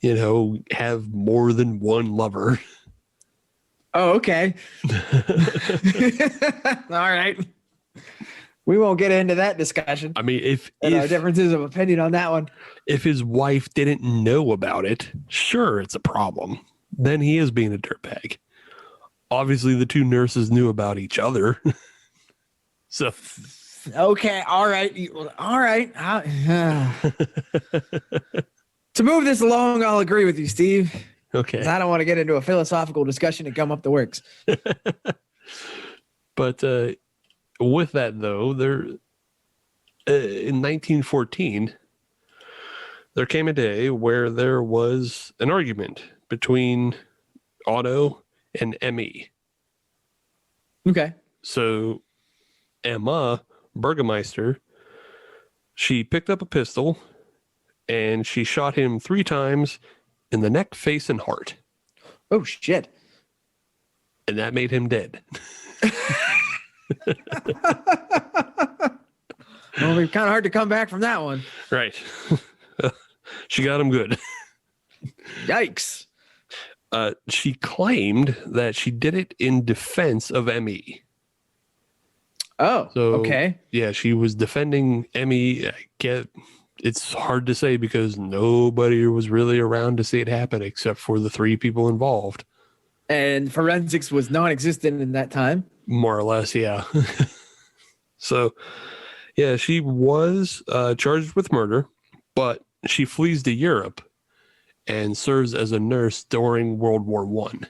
have more than one lover. Oh, okay. All right. We won't get into that discussion. I mean, if our differences of opinion on that one. If his wife didn't know about it, sure, it's a problem. Then he is being a dirtbag. Obviously, the two nurses knew about each other. So, okay, all right. To move this along, I'll agree with you, Steve. Okay. 'Cause I don't want to get into a philosophical discussion and come up the works. But with that, though, in 1914, there came a day where there was an argument between Otto and Emmy. Okay. So Emma Burgermeister, she picked up a pistol and she shot him 3 times in the neck, face, and heart. Oh, shit. And that made him dead. Well, it's kind of hard to come back from that one. Right. She got him good. Yikes. She claimed that she did it in defense of Emmy. Oh, So, okay. Yeah, she was defending Emmy. It's hard to say because nobody was really around to see it happen except for the 3 people involved. And forensics was non-existent in that time. More or less, yeah. So, yeah, she was charged with murder, but she flees to Europe and serves as a nurse during World War I.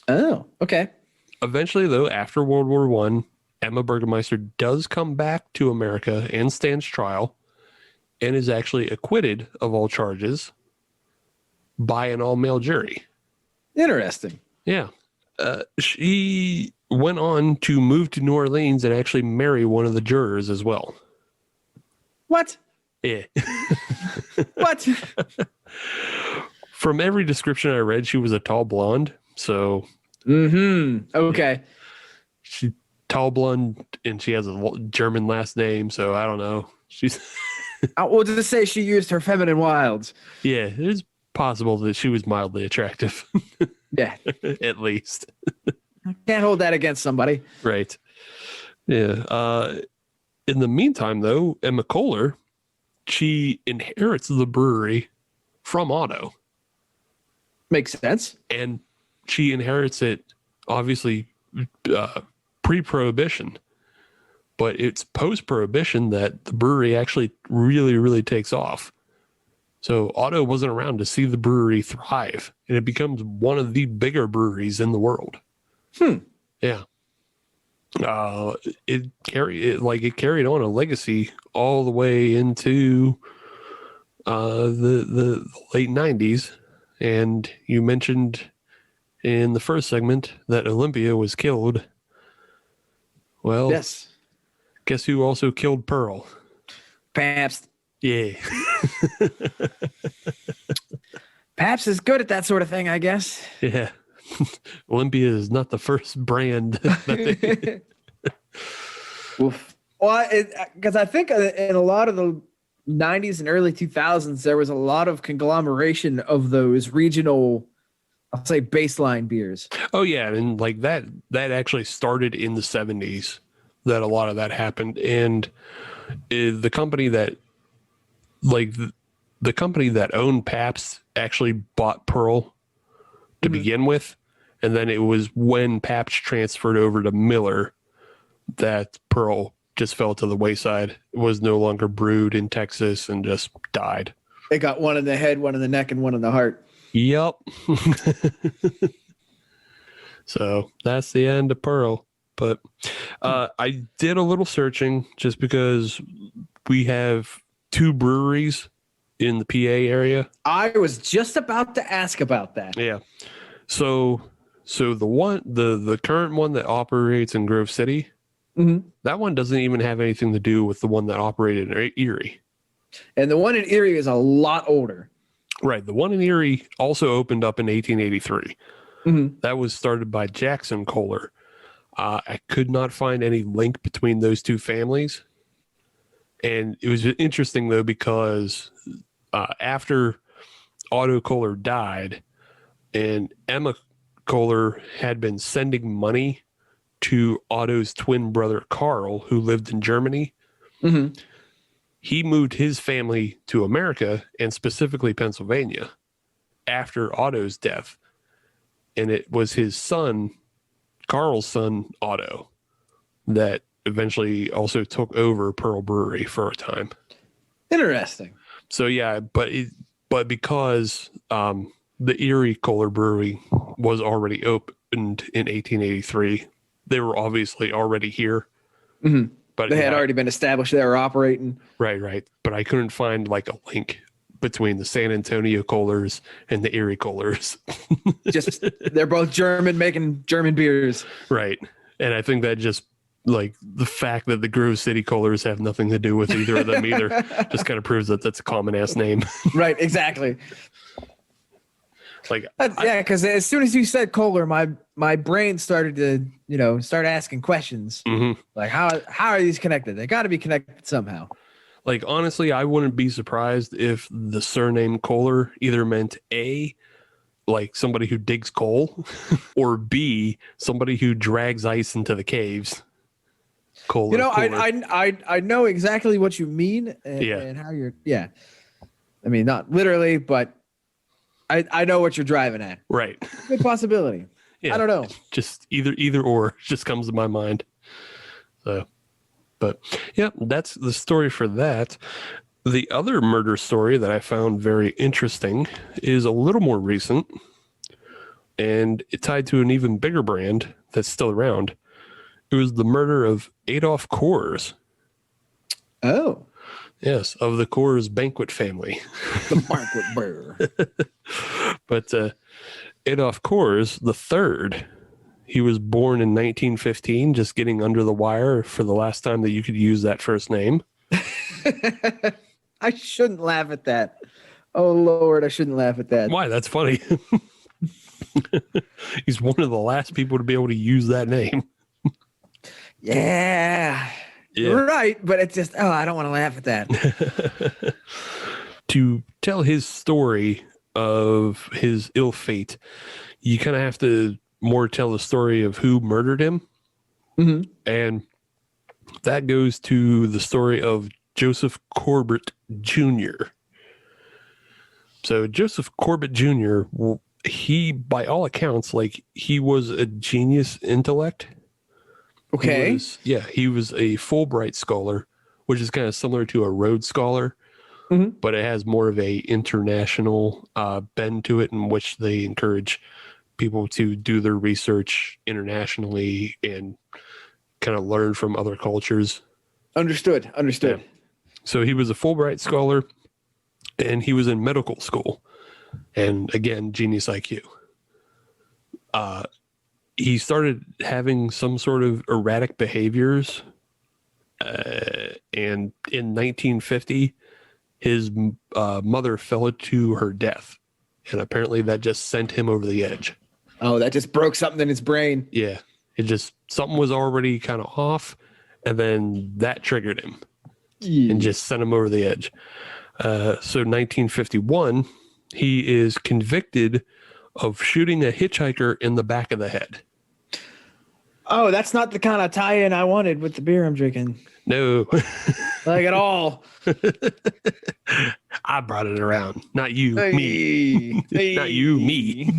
Oh, okay. Eventually, though, after World War I, Emma Burgermeister does come back to America and stands trial and is actually acquitted of all charges by an all-male jury. Interesting. Yeah. She went on to move to New Orleans and actually marry one of the jurors as well. What? Yeah. What? From every description I read, she was a tall blonde. So. Okay. She tall blonde and she has a German last name. So I don't know. She's. Well, to say she used her feminine wilds. Yeah, it is possible that she was mildly attractive. Yeah. At least. Can't hold that against somebody. Right. Yeah. In the meantime, though, Emma Koehler, she inherits the brewery from Otto. Makes sense. And she inherits it, obviously, pre-prohibition. But it's post-prohibition that the brewery actually really, really takes off. So Otto wasn't around to see the brewery thrive, and it becomes one of the bigger breweries in the world. Yeah. It carried on a legacy all the way into the late 90s. And you mentioned in the first segment that Olympia was killed. Well, yes. Guess who also killed Pearl? Pabst. Yeah. Pabst is good at that sort of thing, I guess. Yeah. Olympia is not the first brand. Oof. Well, because I think in a lot of the 90s and early 2000s, there was a lot of conglomeration of those regional, I'll say, baseline beers. Oh, yeah. And like that actually started in the 70s that a lot of that happened. And the company that the company that owned Pabst actually bought Pearl to begin with. And then it was when Pabst transferred over to Miller that Pearl just fell to the wayside. It was no longer brewed in Texas and just died. They got one in the head, one in the neck, and one in the heart. Yep. So that's the end of Pearl. But I did a little searching just because we have 2 breweries in the PA area. I was just about to ask about that. Yeah. So the current one that operates in Grove City, that one doesn't even have anything to do with the one that operated in Erie. And the one in Erie is a lot older. Right. The one in Erie also opened up in 1883. That was started by Jackson Koehler. I could not find any link between those two families. And it was interesting, though, because after Otto Koehler died and Emma Koehler had been sending money to Otto's twin brother, Carl, who lived in Germany, he moved his family to America and specifically Pennsylvania after Otto's death. And it was his son, Carl's son, Otto, that eventually also took over Pearl Brewery for a time. Interesting. So yeah, but because the Erie Koehler Brewery was already opened in 1883, they were obviously already here. But They had already been established. They were operating. Right. But I couldn't find like a link between the San Antonio Koehlers and the Erie Koehlers. Just they're both German, making German beers. Right. And I think that just like the fact that the Grove City Koehlers have nothing to do with either of them either just kind of proves that that's a common ass name. Right, exactly. Like yeah, because as soon as you said Koehler, my brain started to start asking questions. Like how are these connected? They got to be connected somehow. Like honestly, I wouldn't be surprised if the surname Koehler either meant A, like somebody who digs coal, or B, somebody who drags ice into the caves. Koehler, I know exactly what you mean and how you're. Yeah, I mean not literally, but I know what you're driving at. Right. Good possibility. Yeah, I don't know. Just either or just comes to my mind. So, but yeah, that's the story for that. The other murder story that I found very interesting is a little more recent, and it tied to an even bigger brand that's still around. It was the murder of Adolph Coors. Oh. Yes, of the Coors banquet family. The banquet bear. But Adolph Coors the third, he was born in 1915, just getting under the wire for the last time that you could use that first name. I shouldn't laugh at that. Oh, Lord, I shouldn't laugh at that. Why? That's funny. He's one of the last people to be able to use that name. Yeah. You're right, but it's just, I don't want to laugh at that. To tell his story of his ill fate, you kind of have to more tell the story of who murdered him. And that goes to the story of Joseph Corbett Jr. So Joseph Corbett Jr., he, by all accounts, like he was a genius intellect. Okay. He was a Fulbright scholar, which is kind of similar to a Rhodes Scholar, but it has more of a international bend to it, in which they encourage people to do their research internationally and kind of learn from other cultures. Understood. Yeah. So he was a Fulbright scholar, and he was in medical school, and again, genius IQ. He started having some sort of erratic behaviors, and in 1950, his mother fell to her death, and apparently that just sent him over the edge. Oh, that just broke something in his brain. Yeah, something was already kind of off, and then that triggered him and just sent him over the edge. So 1951, he is convicted of shooting a hitchhiker in the back of the head. Oh, that's not the kind of tie-in I wanted with the beer I'm drinking. No. Like at all. I brought it around. Not you, Hey. me. Not you, me.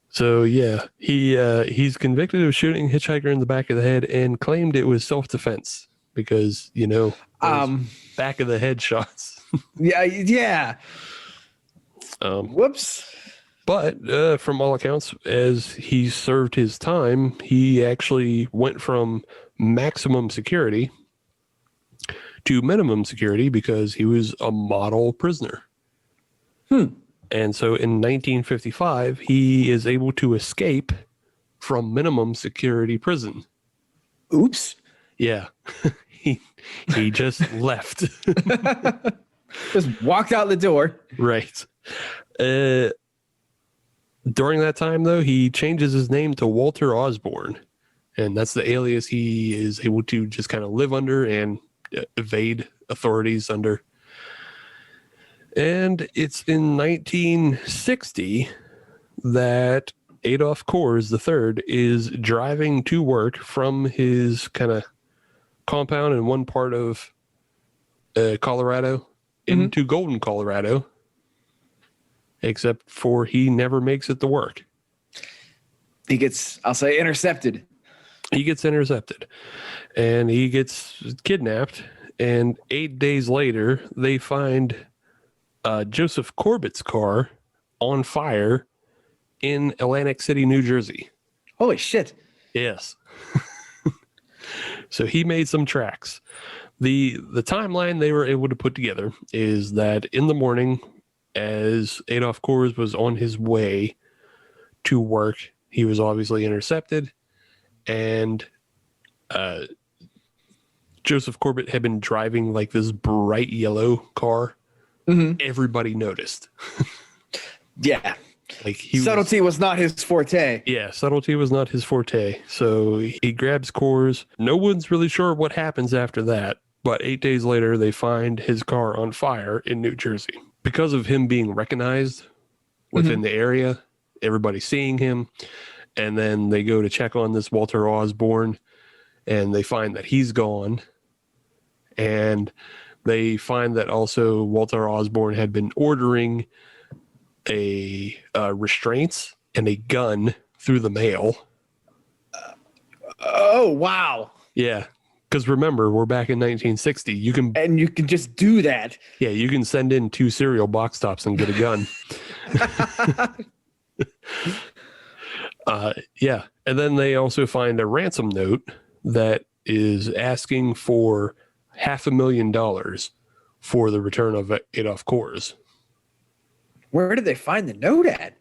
So yeah, he's convicted of shooting a hitchhiker in the back of the head and claimed it was self-defense because, back of the head shots. Yeah. Whoops. But from all accounts, as he served his time, he actually went from maximum security to minimum security because he was a model prisoner. And so in 1955, he is able to escape from minimum security prison. Oops. Yeah. he just left. Just walked out the door. Right. During that time, though, he changes his name to Walter Osborne, and that's the alias he is able to just kind of live under and evade authorities under. And it's in 1960 that Adolph Coors III is driving to work from his kind of compound in one part of Colorado into Golden, Colorado, except for he never makes it to work. He gets, I'll say, intercepted. He gets intercepted and he gets kidnapped. And 8 days later, they find Joseph Corbett's car on fire in Atlantic City, New Jersey. Holy shit. Yes. So he made some tracks. The timeline they were able to put together is that in the morning, as Adolph Coors was on his way to work, he was obviously intercepted, and Joseph Corbett had been driving like this bright yellow car. Everybody noticed. Yeah. Like subtlety was not his forte. Yeah, subtlety was not his forte. So he grabs Coors. No one's really sure what happens after that. But 8 days later, they find his car on fire in New Jersey. Because of him being recognized within the area, everybody seeing him. And then they go to check on this Walter Osborne, and they find that he's gone. And they find that also Walter Osborne had been ordering a restraints and a gun through the mail. Oh, wow. Yeah. Because remember, we're back in 1960. You can just do that. Yeah, you can send in 2 cereal box tops and get a gun. Yeah. And then they also find a ransom note that is asking for $500,000 for the return of Adolph Coors. Where did they find the note at?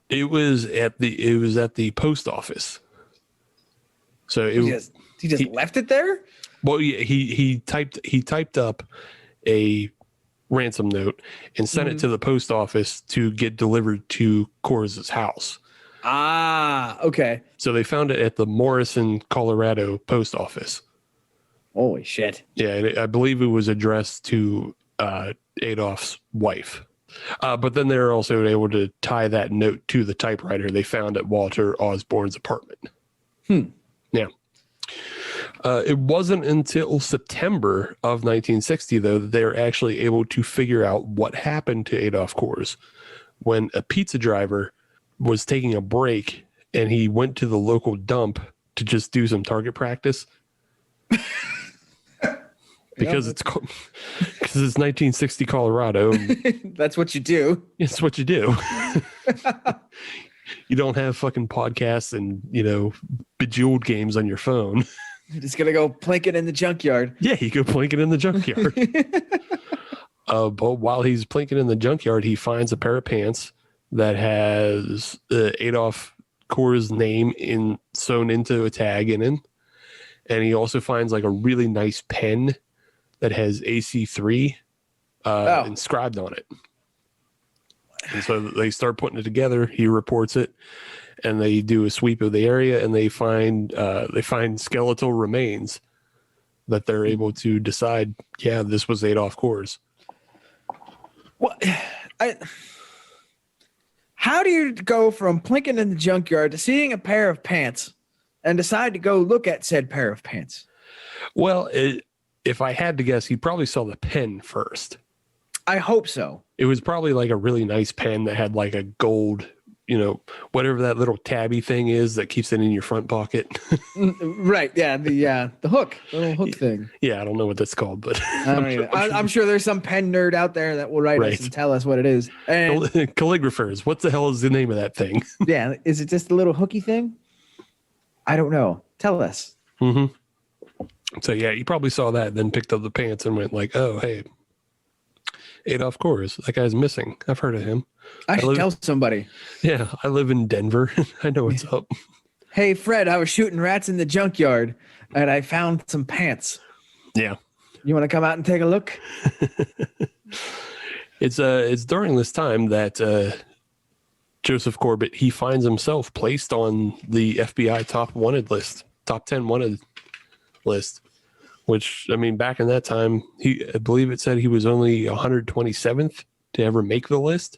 It was at the post office. So he just left it there? Well, yeah, he typed up a ransom note and sent it to the post office to get delivered to Coors' house. Ah, okay. So they found it at the Morrison, Colorado post office. Holy shit. Yeah, and I believe it was addressed to Adolph's wife. But then they're also able to tie that note to the typewriter they found at Walter Osborne's apartment. Yeah. It wasn't until September of 1960, though, that they were actually able to figure out what happened to Adolph Coors when a pizza driver was taking a break and he went to the local dump to just do some target practice. Because it's 1960 Colorado. That's what you do. It's what you do. You don't have fucking podcasts and, Bejeweled games on your phone. You're just going to go plink it in the junkyard. Yeah, you go plink it in the junkyard. But while he's plinking in the junkyard, he finds a pair of pants that has Adolph Coors' name sewn into a tag in it. And he also finds like a really nice pen that has AC3 inscribed on it. And so they start putting it together. He reports it, and they do a sweep of the area, and they find skeletal remains that they're able to decide, yeah, this was Adolph Coors. Well, how do you go from plinking in the junkyard to seeing a pair of pants and decide to go look at said pair of pants? Well, if I had to guess, he probably saw the pen first. I hope so. It was probably like a really nice pen that had like a gold, whatever that little tabby thing is that keeps it in your front pocket. Right. Yeah. The hook, the little hook thing. Yeah. I don't know what that's called, but I'm sure there's some pen nerd out there that will write us and tell us what it is. And calligraphers. What the hell is the name of that thing? Yeah. Is it just a little hooky thing? I don't know. Tell us. Mm-hmm. So yeah, he probably saw that, then picked up the pants and went like, "Oh, hey, Adolph Coors, that guy's missing. I've heard of him. I should tell somebody." Yeah, I live in Denver. I know what's up. Hey, Fred, I was shooting rats in the junkyard, and I found some pants. Yeah. You want to come out and take a look? It's during this time that Joseph Corbett, he finds himself placed on the FBI top 10 wanted list, which, I mean, back in that time, I believe it said he was only 127th to ever make the list.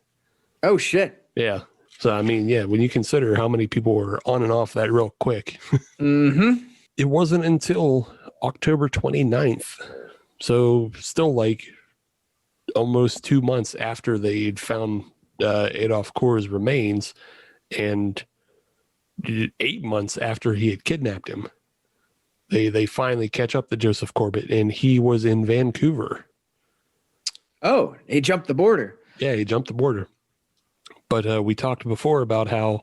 Oh, shit. Yeah. So, I mean, yeah, when you consider how many people were on and off that real quick. Mm-hmm. It wasn't until October 29th, so still like almost 2 months after they'd found Adolph Kohr's remains, and 8 months after he had kidnapped him, they finally catch up to Joseph Corbett, and he was in Vancouver. Oh, he jumped the border. Yeah, he jumped the border. But we talked before about how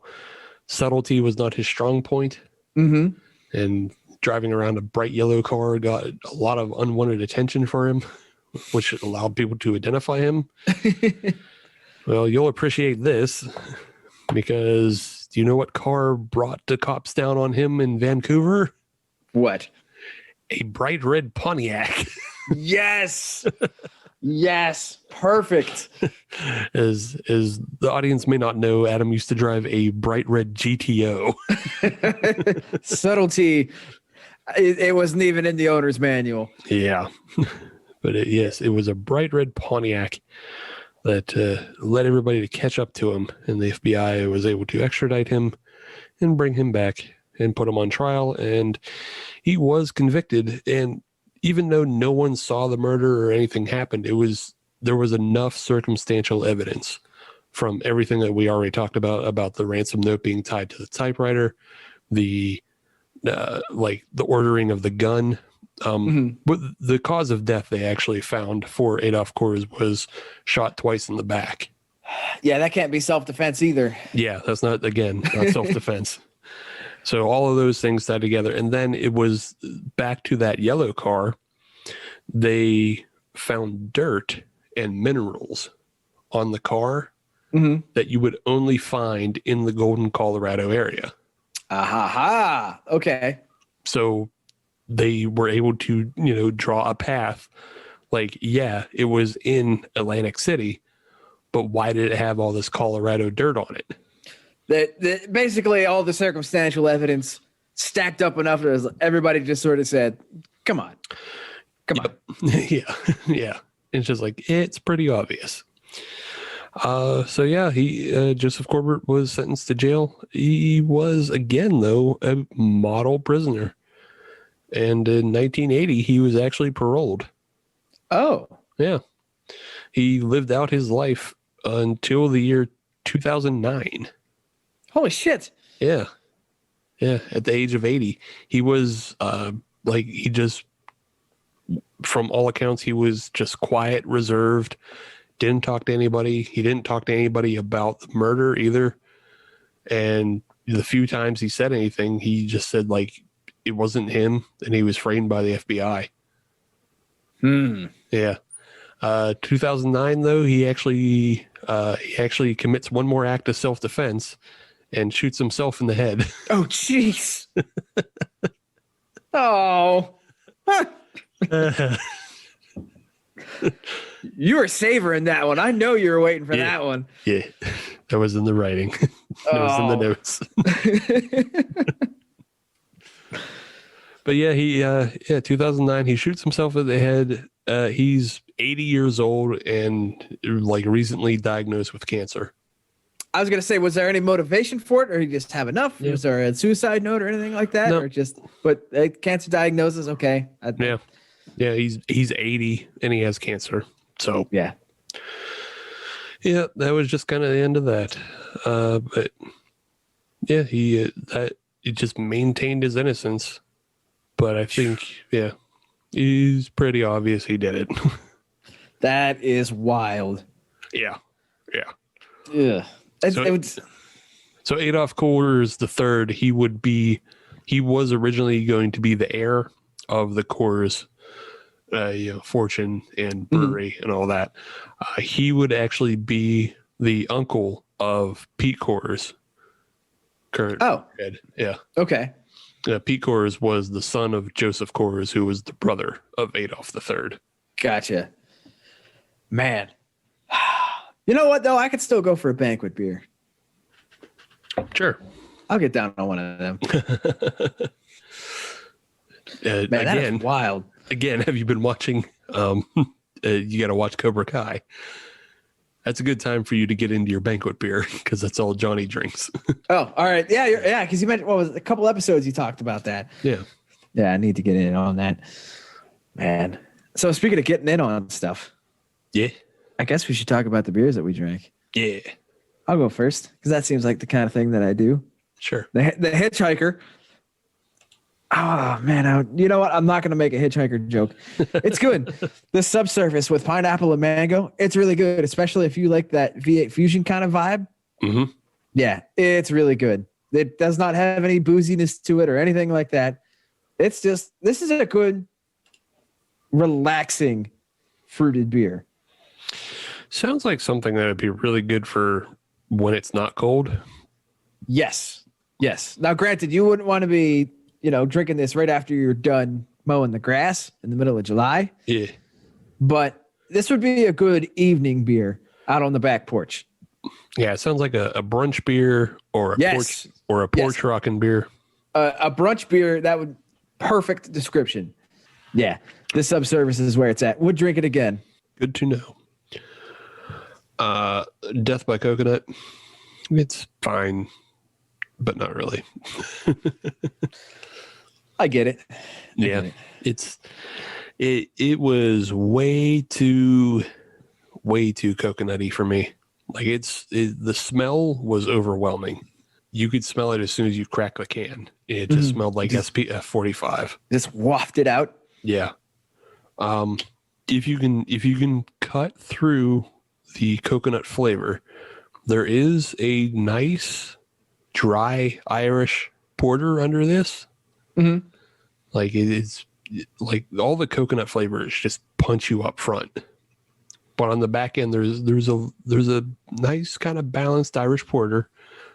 subtlety was not his strong point. Mm-hmm. And driving around a bright yellow car got a lot of unwanted attention for him, which allowed people to identify him. Well, you'll appreciate this, because do you know what car brought the cops down on him in Vancouver? What? A bright red Pontiac. Yes. Yes. Perfect. As the audience may not know, Adam used to drive a bright red GTO. Subtlety. It wasn't even in the owner's manual. Yeah. But yes, it was a bright red Pontiac that led everybody to catch up to him, and the FBI was able to extradite him and bring him back and put him on trial, and he was convicted. And even though no one saw the murder or anything happened, there was enough circumstantial evidence from everything that we already talked about the ransom note being tied to the typewriter, the ordering of the gun. But the cause of death they actually found for Adolph Kohr was shot twice in the back. Yeah, that can't be self-defense either. Yeah, that's not self-defense. So all of those things tied together. And then it was back to that yellow car. They found dirt and minerals on the car that you would only find in the Golden, Colorado area. Ha. Okay. So they were able to, draw a path. Like, yeah, it was in Atlantic City, but why did it have all this Colorado dirt on it? That basically all the circumstantial evidence stacked up enough that everybody just sort of said, come on. Yeah. It's just like, it's pretty obvious. So yeah, Joseph Corbett was sentenced to jail. He was, again, though, a model prisoner. And in 1980, he was actually paroled. Oh. Yeah. He lived out his life until the year 2009. Holy shit. Yeah. Yeah. At the age of 80. He was from all accounts, he was just quiet, reserved, didn't talk to anybody. He didn't talk to anybody about the murder either. And the few times he said anything, he just said, like, it wasn't him, and he was framed by the FBI. Yeah. 2009, though, he actually commits one more act of self-defense and shoots himself in the head. Oh, jeez. Oh. You were savoring that one. I know you were waiting for that one. Yeah, that was in the writing. That was in the notes. But yeah, 2009, he shoots himself in the head. He's 80 years old and recently diagnosed with cancer. I was going to say, was there any motivation for it, or he just have enough? Yeah. Was there a suicide note or anything like that? No. But cancer diagnosis, okay. Yeah, he's 80 and he has cancer. So yeah, that was just kind of the end of that. But yeah, he just maintained his innocence. But I think, he's pretty obvious he did it. That is wild. Yeah. Yeah. So Adolph Kohlers III, he was originally going to be the heir of the Coors, fortune and brewery and all that. He would actually be the uncle of Pete Coors. Current head. Yeah. Okay. Pete Coors was the son of Joseph Coors, who was the brother of Adolph III. Gotcha. Man. You know what, though? I could still go for a banquet beer. Sure. I'll get down on one of them. Man, that is wild. Again, have you been watching? You got to watch Cobra Kai. That's a good time for you to get into your banquet beer because that's all Johnny drinks. Oh, all right. Yeah, because you mentioned a couple episodes you talked about that. Yeah. Yeah, I need to get in on that. Man. So speaking of getting in on stuff. Yeah. I guess we should talk about the beers that we drank. Yeah. I'll go first because that seems like the kind of thing that I do. Sure. The Hitchhiker. Oh, man. You know what? I'm not going to make a Hitchhiker joke. It's good. The Subsurface with pineapple and mango. It's really good, especially if you like that V8 Fusion kind of vibe. Mm-hmm. Yeah, it's really good. It does not have any booziness to it or anything like that. It's just, this is a good, relaxing, fruited beer. Sounds like something that would be really good for when it's not cold. Yes. Now, granted, you wouldn't want to be, drinking this right after you're done mowing the grass in the middle of July. Yeah. But this would be a good evening beer out on the back porch. Yeah, it sounds like a brunch beer or a porch rocking beer. A brunch beer, that would perfect description. Yeah, the Subsurface is where it's at. Would drink it again. Good to know. Death by Coconut. It's fine, but not really. I get it. It was way too coconutty for me. Like the smell was overwhelming. You could smell it as soon as you crack the can. It just smelled like SPF 45. Just wafted out. Yeah. If you can cut through the coconut flavor, there is a nice dry Irish porter under this. Mm-hmm. Like it's like all the coconut flavors just punch you up front. But on the back end, there's a nice kind of balanced Irish porter.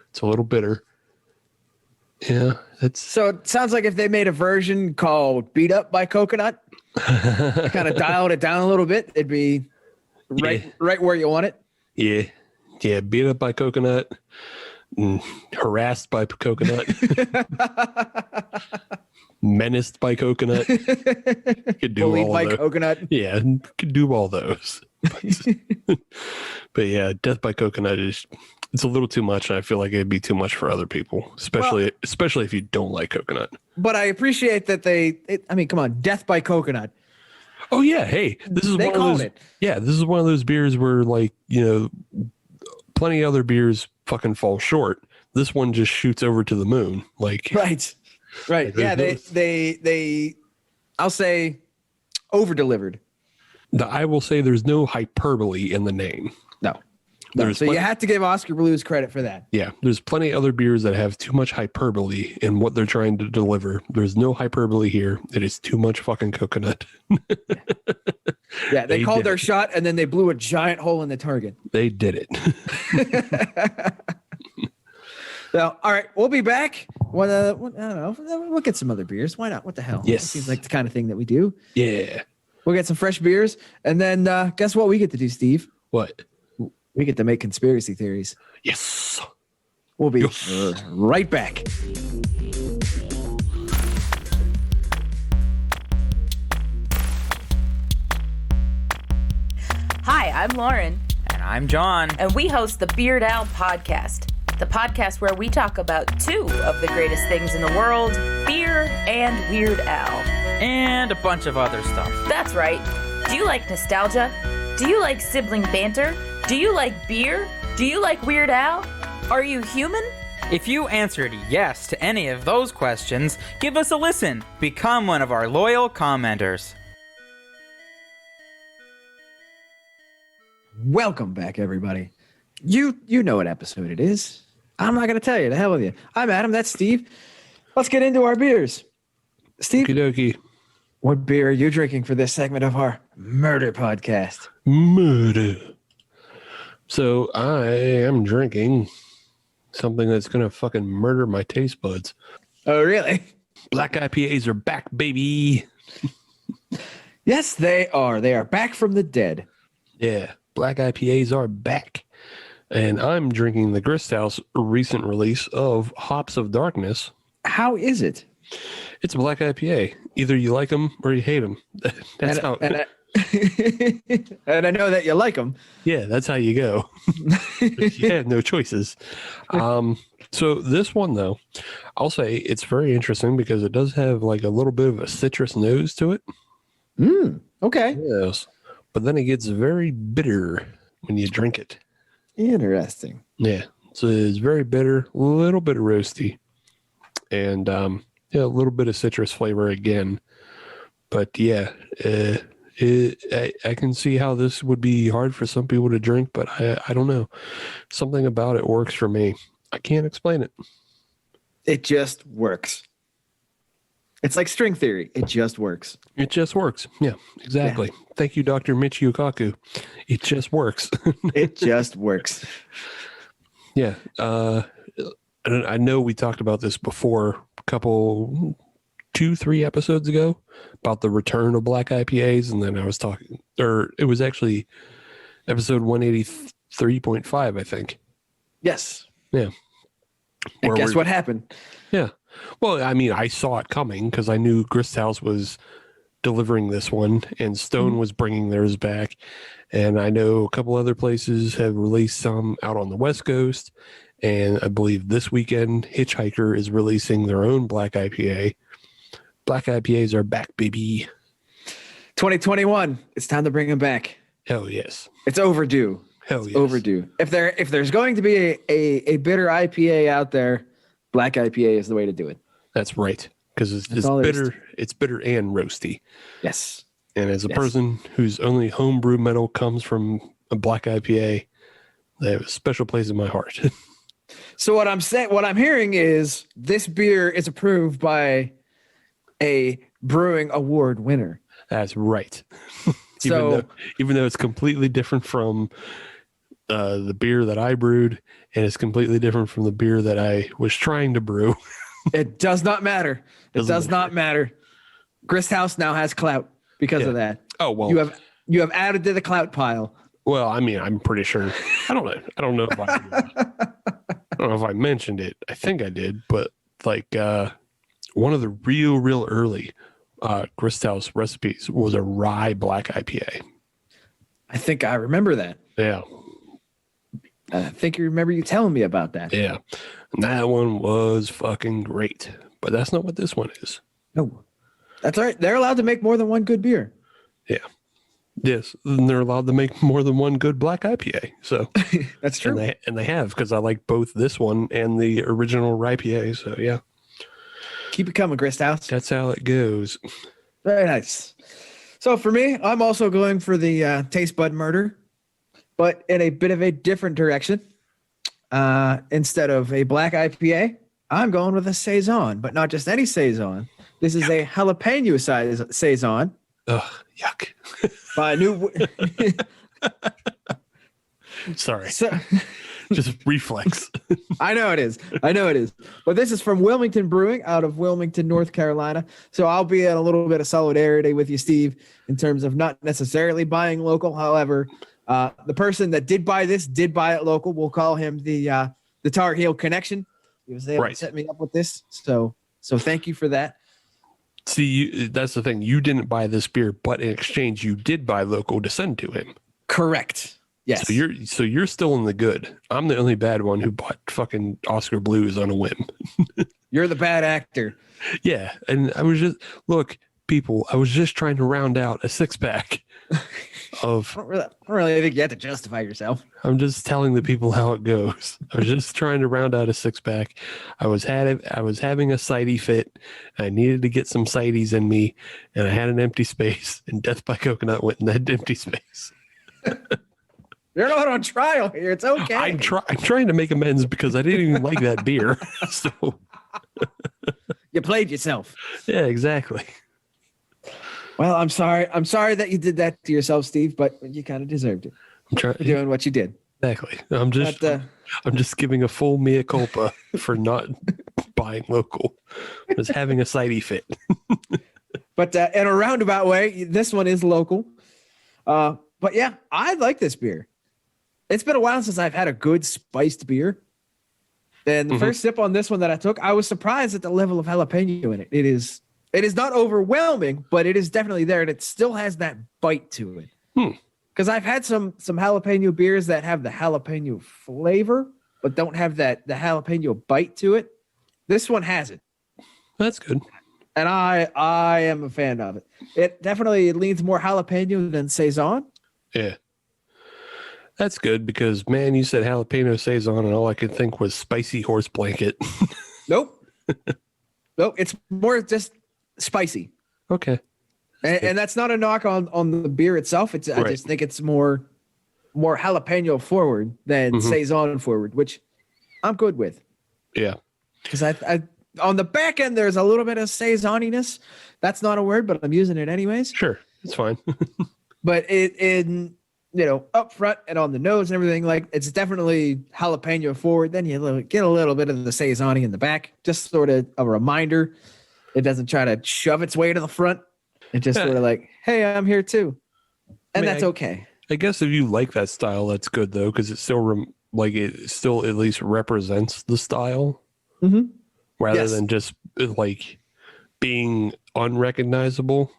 It's a little bitter. Yeah, so it sounds like if they made a version called "Beat Up by Coconut," kind of dialed it down a little bit, it'd be right where you want it. Yeah, beat up by coconut, harassed by coconut, menaced by coconut. Could do bullied all by those. Coconut. Yeah, could do all those. But yeah, death by coconut it's a little too much, and I feel like it'd be too much for other people, especially if you don't like coconut. But I appreciate that come on, death by coconut. Oh yeah, hey, this is one of those. Yeah, this is one of those beers where plenty of other beers fucking fall short. This one just shoots over to the moon. Like right. Yeah, they I'll say over delivered. I will say there's no hyperbole in the name. No. So you have to give Oskar Blues credit for that. Yeah, there's plenty of other beers that have too much hyperbole in what they're trying to deliver. There's no hyperbole here. It is too much fucking coconut. Yeah, they called their shot and then they blew a giant hole in the target. They did it. So, all right, we'll be back. I don't know. We'll get some other beers. Why not? What the hell? Yes. That seems like the kind of thing that we do. Yeah. We'll get some fresh beers. And then guess what we get to do, Steve? What? We get to make conspiracy theories. Yes. We'll be right back. Hi, I'm Lauren. And I'm John. And we host the Beard Owl Podcast, the podcast where we talk about two of the greatest things in the world, beer and Weird Al. And a bunch of other stuff. That's right. Do you like nostalgia? Do you like sibling banter? Do you like beer? Do you like Weird Al? Are you human? If you answered yes to any of those questions, give us a listen. Become one of our loyal commenters. Welcome back, everybody. You know what episode it is. I'm not going to tell you. The hell with you. I'm Adam. That's Steve. Let's get into our beers. Steve, Okie dokie. What beer are you drinking for this segment of our murder podcast? Murder. So I am drinking something that's going to fucking murder my taste buds. Oh, really? Black IPAs are back, baby. Yes, they are. They are back from the dead. Yeah, black IPAs are back. And I'm drinking the Grist House recent release of Hops of Darkness. How is it? It's a black IPA. Either you like them or you hate them. That's how. And I know that you like them. Yeah, that's how you go. You have no choices. So this one, though, I'll say it's very interesting because it does have like a little bit of a citrus nose to it. Okay. Yes. But then it gets very bitter when you drink it. Interesting. Yeah. So it's very bitter, a little bit roasty, and a little bit of citrus flavor again. But yeah, I can see how this would be hard for some people to drink, but I don't know. Something about it works for me. I can't explain it. It just works. It's like string theory. It just works. It just works. Yeah, exactly. Yeah. Thank you, Dr. Michio Kaku. It just works. It just works. Yeah. I know we talked about this before a couple, 2-3 episodes ago about the return of black IPAs. And then I was talking, or it was actually episode 183.5, I think. Yes. Yeah. And guess what happened? Yeah. Well, I mean, I saw it coming because I knew Grist House was delivering this one and Stone was bringing theirs back. And I know a couple other places have released some out on the West Coast. And I believe this weekend, Hitchhiker is releasing their own black IPA. Black IPAs are back, baby. 2021. It's time to bring them back. Hell yes. It's overdue. Hell yes. Overdue. If there's going to be a bitter IPA out there, black IPA is the way to do it. That's right. Because it's bitter. It's bitter and roasty. Yes. And as a person whose only homebrew metal comes from a black IPA, they have a special place in my heart. So what I'm hearing is this beer is approved by a Brewing Award winner. That's right. So even though it's completely different from the beer that I brewed, and it's completely different from the beer that I was trying to brew. It does not matter. It does not matter. Grist House now has clout because of that. Oh well, you have added to the clout pile. Well, I mean, I'm pretty sure. I don't know if I don't know if I mentioned it. I think I did, but like one of the real early Grist House recipes was a rye black IPA. I think I remember that. Yeah. I think you remember you telling me about that. Yeah. And that one was fucking great. But that's not what this one is. No. That's all right. They're allowed to make more than one good beer. Yeah. Yes. And they're allowed to make more than one good black IPA. So that's true. And they have, because I like both this one and the original IPA. So yeah. Keep it coming, Grist House. That's how it goes. Very nice. So for me, I'm also going for the taste bud murder, but in a bit of a different direction. Instead of a black IPA, I'm going with a Saison, but not just any Saison. This is a jalapeno Saison. Ugh, yuck. By new. Sorry. Just reflex. I know it is. But this is from Wilmington Brewing out of Wilmington, North Carolina. So I'll be in a little bit of solidarity with you, Steve, in terms of not necessarily buying local. However, the person that did buy this did buy it local. We'll call him the Tar Heel Connection. He was able to set me up with this. So thank you for that. See, that's the thing. You didn't buy this beer, but in exchange, you did buy local to send to him. Correct. Yes. So you're still in the good. I'm the only bad one who bought fucking Oskar Blues on a whim. You're the bad actor. Yeah, and I was just people. I was just trying to round out a 6-pack of. I don't really think you have to justify yourself. I'm just telling the people how it goes. I was just trying to round out a 6-pack. I was having a sidey fit. I needed to get some sideys in me, and I had an empty space. And Death by Coconut went in that empty space. You're not on trial here. It's okay. I'm trying to make amends because I didn't even like that beer. So you played yourself. Yeah, exactly. Well, I'm sorry. I'm sorry that you did that to yourself, Steve, but you kind of deserved it. I'm doing what you did. Exactly. I'm just giving a full mea culpa for not buying local. I was having a sidey fit. But in a roundabout way, this one is local. But yeah, I like this beer. It's been a while since I've had a good spiced beer. And the first sip on this one that I took, I was surprised at the level of jalapeno in it. It is not overwhelming, but it is definitely there, and it still has that bite to it. Because I've had some jalapeno beers that have the jalapeno flavor, but don't have the jalapeno bite to it. This one has it. That's good. And I am a fan of it. It definitely leans more jalapeno than Saison. Yeah. That's good because, man, you said jalapeno Saison, and all I could think was spicy horse blanket. Nope. Nope. It's more just spicy. Okay. And that's not a knock on the beer itself. I just think it's more jalapeno forward than Saison forward, which I'm good with. Yeah. Because I on the back end, there's a little bit of Saisoniness. That's not a word, but I'm using it anyways. Sure. It's fine. But up front and on the nose and everything, like it's definitely jalapeno forward. Then you get a little bit of the Saison in the back, just sort of a reminder. It doesn't try to shove its way to the front. It just sort of like, hey, I'm here too. And that's okay. I guess if you like that style, that's good though, because it still it still at least represents the style, rather than just like being unrecognizable.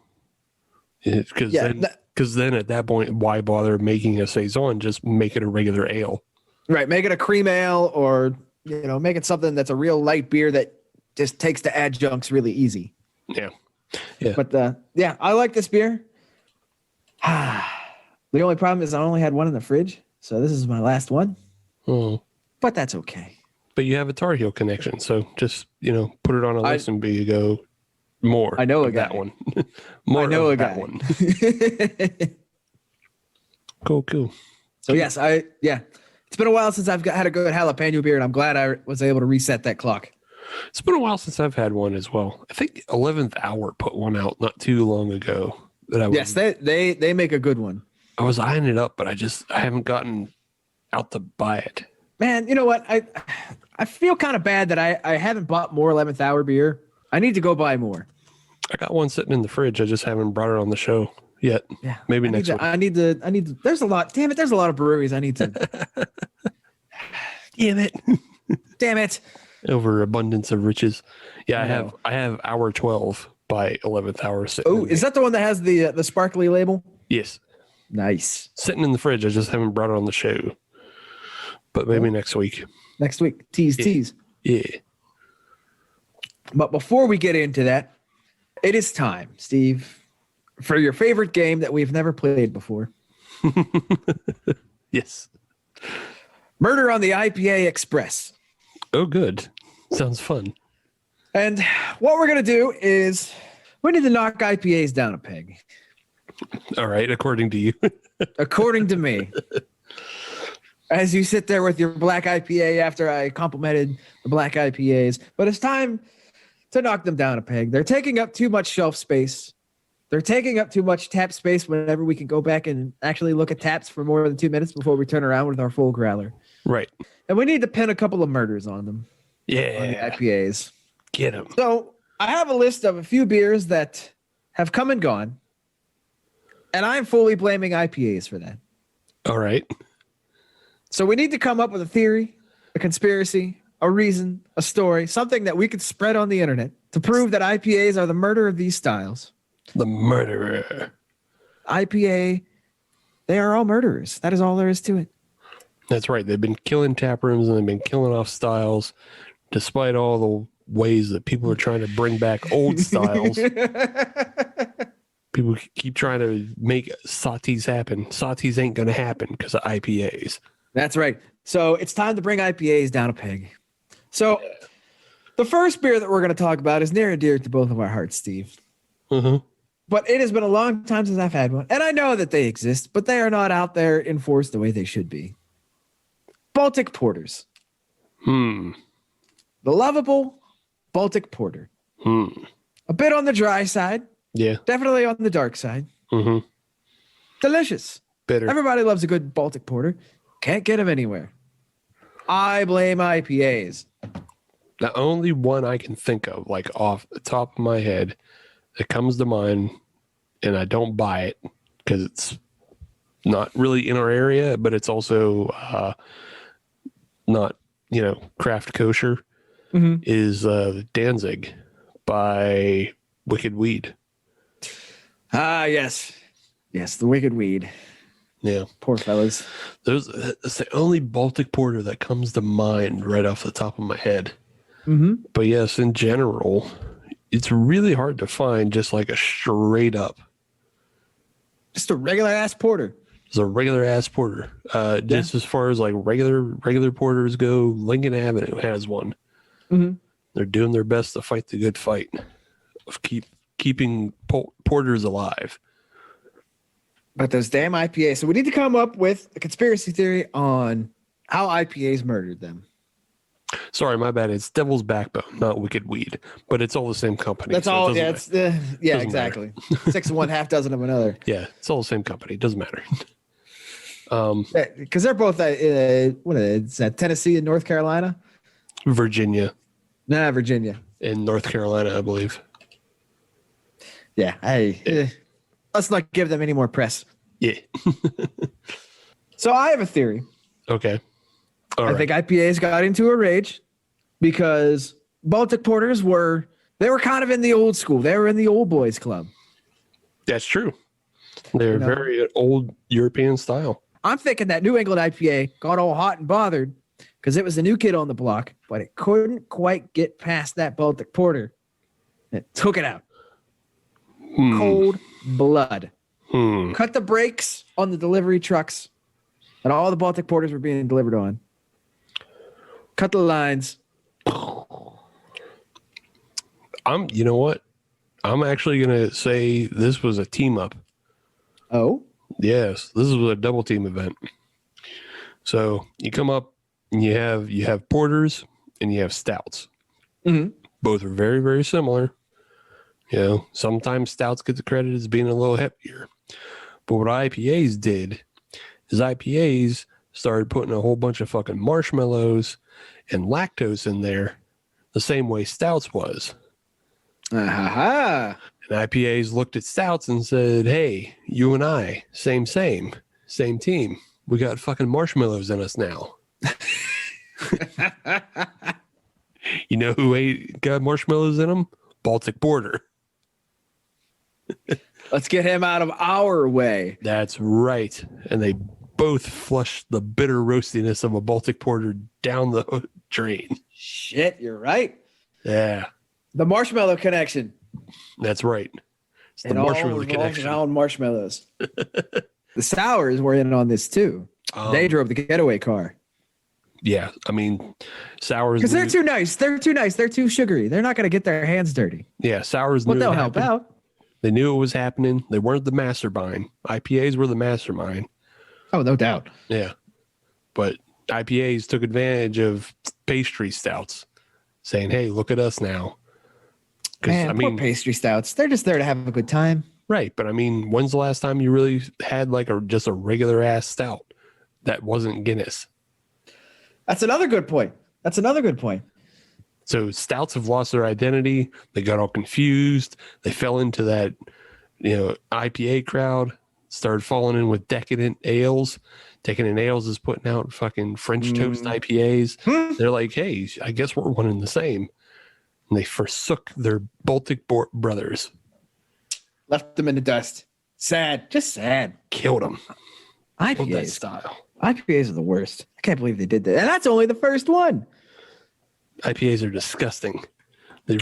Because then at that point, why bother making a Saison? Just make it a regular ale. Right. Make it a cream ale, or make it something that's a real light beer that just takes the adjuncts really easy. Yeah. Yeah. But I like this beer. The only problem is I only had one in the fridge, so this is my last one. But that's okay. But you have a Tar Heel connection, so just put it on a list and you go more. I know of that one. I know a that guy. one. Cool. So yes, it's been a while since I've had a good jalapeno beer, and I'm glad I was able to reset that clock. It's been a while since I've had one as well. I think 11th Hour put one out not too long ago. Yes, they make a good one. I was eyeing it up, but I haven't gotten out to buy it. Man, you know what? I feel kind of bad that I haven't bought more 11th Hour beer. I need to go buy more. I got one sitting in the fridge. I just haven't brought it on the show yet. Yeah, maybe next week. I need to. There's a lot. Damn it! There's a lot of breweries I need to. Damn it! Damn it! Overabundance of riches. Yeah, I have Hour 12 by 11th Hour sitting. Oh, is that the one that has the sparkly label? Yes. Nice. Sitting in the fridge. I just haven't brought it on the show. But maybe next week. Next week. Tease. Yeah. But before we get into that, it is time, Steve, for your favorite game that we've never played before. Yes. Murder on the IPA Express. Oh, good. Sounds fun. And what we're going to do is we need to knock IPAs down a peg. All right, according to you. According to me. As you sit there with your black IPA after I complimented the black IPAs. But it's time to knock them down a peg. They're taking up too much shelf space. They're taking up too much tap space whenever we can go back and actually look at taps for more than 2 minutes before we turn around with our full growler. Right. And we need to pin a couple of murders on them. Yeah. On the IPAs. Get them. So I have a list of a few beers that have come and gone. And I'm fully blaming IPAs for that. All right. So we need to come up with a theory, a conspiracy, a reason, a story, something that we could spread on the internet to prove that IPAs are the murder of these styles. The murderer. IPA, they are all murderers. That is all there is to it. That's right. They've been killing tap rooms and they've been killing off styles, despite all the ways that people are trying to bring back old styles. People keep trying to make Satis happen. Satis ain't going to happen because of IPAs. That's right. So it's time to bring IPAs down a peg. So the first beer that we're going to talk about is near and dear to both of our hearts, Steve. But it has been a long time since I've had one. And I know that they exist, but they are not out there enforced the way they should be. Baltic Porters. The lovable Baltic Porter. A bit on the dry side. Yeah. Definitely on the dark side. Delicious. Bitter. Everybody loves a good Baltic Porter. Can't get them anywhere. I blame IPAs. The only one I can think of, like off the top of my head, that comes to mind, and I don't buy it because it's not really in our area, but it's also not, craft kosher, is Danzig by Wicked Weed. Ah, yes. Yes, the Wicked Weed. Yeah. Poor fellas. That's the only Baltic porter that comes to mind right off the top of my head. Mm-hmm. But yes, in general, it's really hard to find just like a straight up. Just a regular ass porter. It's a regular ass porter. Just as far as like regular porters go, Lincoln Avenue has one. Mm-hmm. They're doing their best to fight the good fight of keeping porters alive. But those damn IPAs. So we need to come up with a conspiracy theory on how IPAs murdered them. Sorry, my bad. It's Devil's Backbone, not Wicked Weed, but it's all the same company. That's so all. Yeah, exactly. 6 of one, half dozen of another. Yeah, it's all the same company. It doesn't matter. Because they're both it's Tennessee and North Carolina. Virginia. Nah, Virginia. In North Carolina, I believe. Yeah. Let's not give them any more press. Yeah. So I have a theory. Okay. I think IPAs got into a rage because Baltic porters were kind of in the old school. They were in the old boys club. That's true. They're very old European style. I'm thinking that New England IPA got all hot and bothered because it was the new kid on the block, but it couldn't quite get past that Baltic porter. It took it out. Cold blood. Cut the brakes on the delivery trucks that all the Baltic porters were being delivered on. Cut the lines. You know what? I'm actually going to say this was a team up. Oh? Yes, this was a double team event. So you come up and you have porters and you have stouts. Mm-hmm. Both are very, very similar. Sometimes stouts get the credit as being a little heavier. But what IPAs did is IPAs started putting a whole bunch of fucking marshmallows and lactose in there the same way stouts was. And IPAs looked at stouts and said, hey, you and I, same team. We got fucking marshmallows in us now. You know who got marshmallows in them? Baltic Porter. Let's get him out of our way. That's right. And they both flushed the bitter roastiness of a Baltic Porter down the drain. Shit, you're right. Yeah. The marshmallow connection. That's right. It's the It marshmallow all connection. around marshmallows. The Sours were in on this too. They drove the getaway car. Yeah, I mean, Sours. Because they're too nice. They're too nice. They're too sugary. They're not going to get their hands dirty. Yeah, Sours. But knew they'll it help happened. out. They knew it was happening. They weren't the mastermind. IPAs were the mastermind. Oh, no doubt. Yeah, but IPAs took advantage of pastry stouts, saying, "Hey, look at us now." Man, poor pastry stouts. They're just there to have a good time. Right, but I mean, when's the last time you really had like just a regular ass stout that wasn't Guinness? That's another good point. So stouts have lost their identity. They got all confused. They fell into that, IPA crowd. Started falling in with decadent ales. Decadent ales is putting out fucking French toast IPAs. They're like, hey, I guess we're one and the same. And they forsook their Baltic brothers. Left them in the dust. Sad. Just sad. Killed them. IPAs. Style. IPAs are the worst. I can't believe they did that. And that's only the first one. IPAs are disgusting. They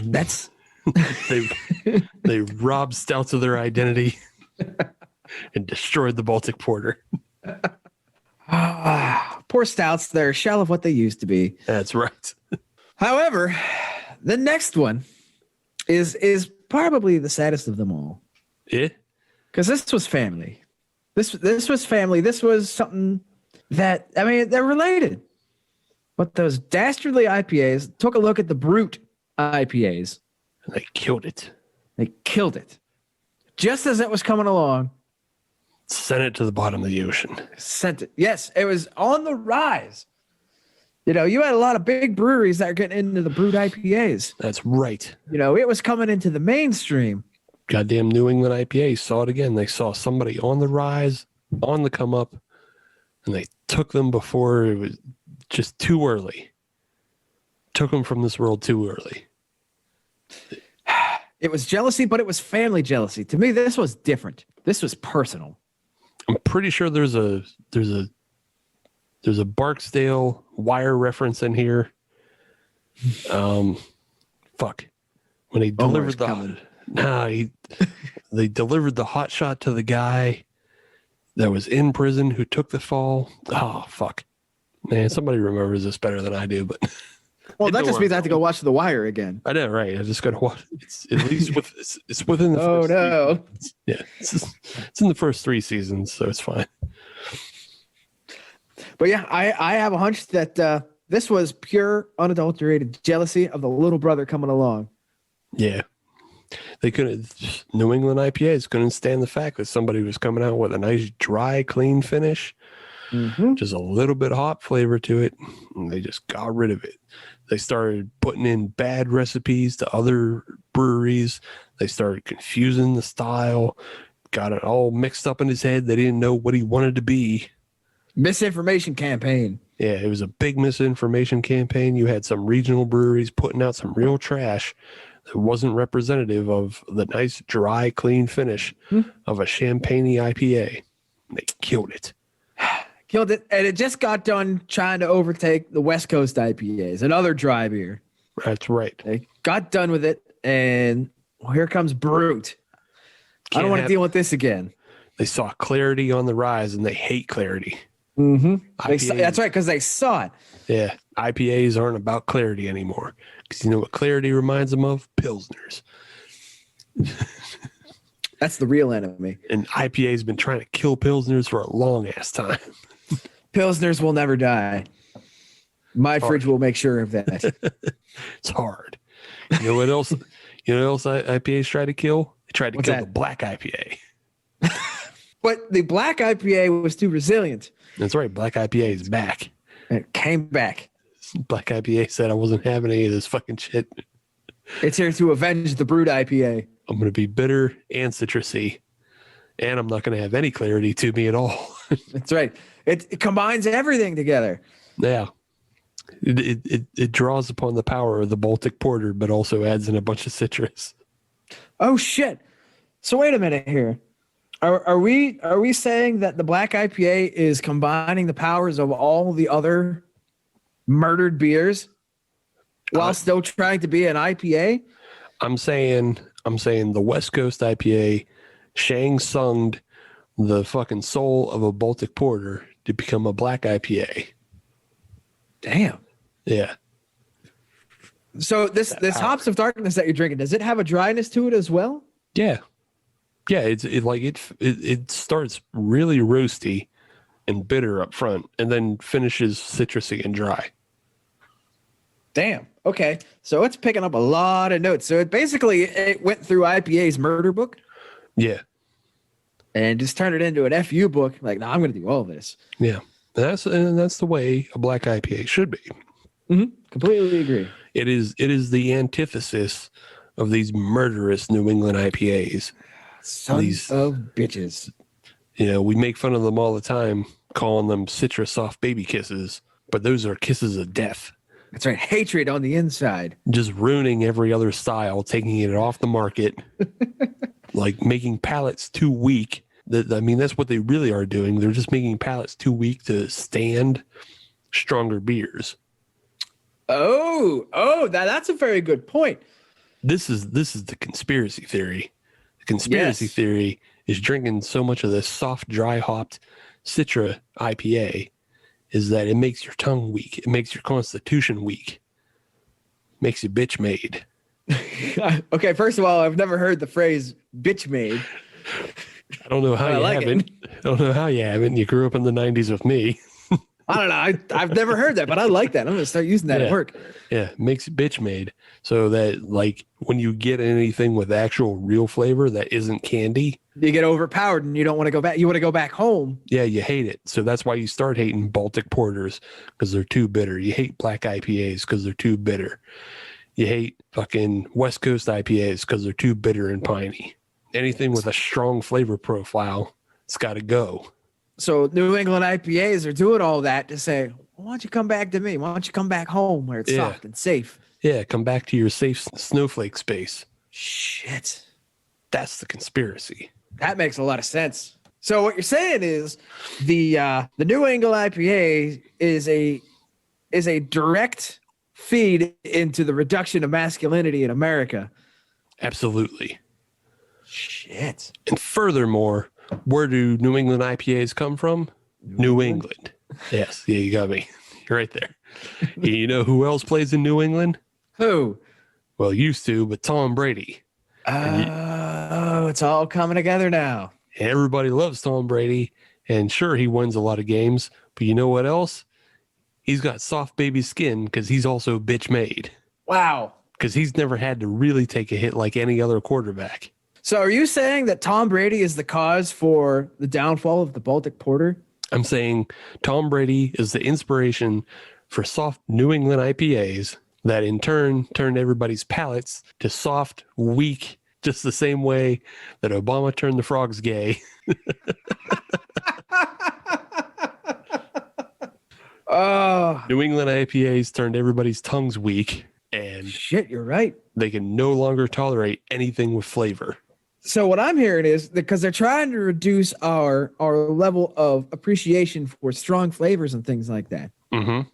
robbed stouts of their identity and destroyed the Baltic Porter. Poor stouts. They're a shell of what they used to be. That's right. However, the next one is probably the saddest of them all. Yeah? Because this was family. This was family. This was something that, they're related. But those dastardly IPAs took a look at the brute IPAs. And they killed it. They killed it. Just as it was coming along. Sent it to the bottom of the ocean. Sent it. Yes, it was on the rise. You had a lot of big breweries that are getting into the brute IPAs. That's right. It was coming into the mainstream. Goddamn New England IPA saw it again. They saw somebody on the rise on the come up, and they took them before it was just too early. Took them from this world too early. It was jealousy, but it was family jealousy. To me, this was different. This was personal. I'm pretty sure there's a Barksdale Wire reference in here. Fuck. When he delivered they delivered the hot shot to the guy that was in prison who took the fall. Oh, fuck. Man, somebody remembers this better than I do, but well, that just means I have to go watch The Wire again. I know, right? I just got to watch. It's at least it's within the. Oh no! Yeah, it's in the first 3 seasons, so it's fine. But yeah, I have a hunch that this was pure, unadulterated jealousy of the little brother coming along. Yeah, they couldn't. New England IPAs couldn't stand the fact that somebody was coming out with a nice, dry, clean finish, just a little bit of hop flavor to it, and they just got rid of it. They started putting in bad recipes to other breweries. They started confusing the style, got it all mixed up in his head. They didn't know what he wanted to be. Misinformation campaign. Yeah, it was a big misinformation campaign. You had some regional breweries putting out some real trash that wasn't representative of the nice, dry, clean finish of a champagne-y IPA. They killed it. Killed it, and it just got done trying to overtake the West Coast IPAs, another dry beer. That's right. They got done with it, and here comes Brute. I don't want to deal with this again. They saw clarity on the rise, and they hate clarity. That's right, because they saw it. Yeah, IPAs aren't about clarity anymore. Because you know what clarity reminds them of? Pilsners. That's the real enemy. And IPA's been trying to kill Pilsners for a long-ass time. Pilsners will never die. My fridge will make sure of that. It's hard. You know what else? You know what else IPAs try to kill? They tried to kill the black IPA. But the black IPA was too resilient. That's right. Black IPA is back. It came back. Black IPA said, I wasn't having any of this fucking shit. It's here to avenge the Brute IPA. I'm going to be bitter and citrusy, and I'm not going to have any clarity to me at all. That's right. It combines everything together. Yeah. It draws upon the power of the Baltic Porter, but also adds in a bunch of citrus. Oh, shit. So wait a minute here. Are we saying that the black IPA is combining the powers of all the other murdered beers while still trying to be an IPA? I'm saying the West Coast IPA Shang Tsung'd the fucking soul of a Baltic Porter to become a black IPA. Damn. Yeah. So this Hops of Darkness that you're drinking, does it have a dryness to it as well? Yeah. Yeah, it starts really roasty and bitter up front and then finishes citrusy and dry. Damn. Okay. So it's picking up a lot of notes. So it went through IPA's murder book. Yeah. And just turned it into an FU book. Like, no, I'm going to do all this. Yeah. And that's the way a black IPA should be. Mm-hmm. Completely agree. It is the antithesis of these murderous New England IPAs. Sons of bitches. You know, we make fun of them all the time, calling them citrus soft baby kisses, but those are kisses of death. That's right. Hatred on the inside. Just ruining every other style, taking it off the market, like making palates too weak. That's what they really are doing. They're just making palates too weak to stand stronger beers. Oh, that's a very good point. This is the conspiracy theory. The conspiracy theory is drinking so much of this soft, dry hopped Citra IPA is that it makes your tongue weak. It makes your constitution weak. Makes you bitch made. Okay, first of all, I've never heard the phrase bitch made. I don't know how you haven't. I don't know how you haven't. You grew up in the 90s with me. I don't know. I've never heard that, but I like that. I'm going to start using that at work. Yeah, makes it bitch made. So that, like, when you get anything with actual real flavor that isn't candy, you get overpowered and you don't want to go back. You want to go back home. Yeah, you hate it. So that's why you start hating Baltic Porters, because they're too bitter. You hate black IPAs because they're too bitter. You hate fucking West Coast IPAs because they're too bitter and piney. Anything with a strong flavor profile, it's got to go. So New England IPAs are doing all that to say, why don't you come back to me? Why don't you come back home where it's soft and safe? Yeah, come back to your safe snowflake space. Shit. That's the conspiracy. That makes a lot of sense. So what you're saying is the New England IPA is a direct feed into the reduction of masculinity in America. Absolutely. Shit. And furthermore, where do New England IPAs come from? New England. Yes, yeah, you got me. You're right there. You know who else plays in New England? Who? Well, used to, but Tom Brady. Oh, it's all coming together now. Everybody loves Tom Brady, and sure, he wins a lot of games, but you know what else? He's got soft baby skin because he's also bitch made. Wow. Because he's never had to really take a hit like any other quarterback. So are you saying that Tom Brady is the cause for the downfall of the Baltic Porter? I'm saying Tom Brady is the inspiration for soft New England IPAs that in turn turned everybody's palates to soft, weak, just the same way that Obama turned the frogs gay. New England IPAs turned everybody's tongues weak, and shit, you're right. They can no longer tolerate anything with flavor. So what I'm hearing is because they're trying to reduce our level of appreciation for strong flavors and things like that. Mm-hmm.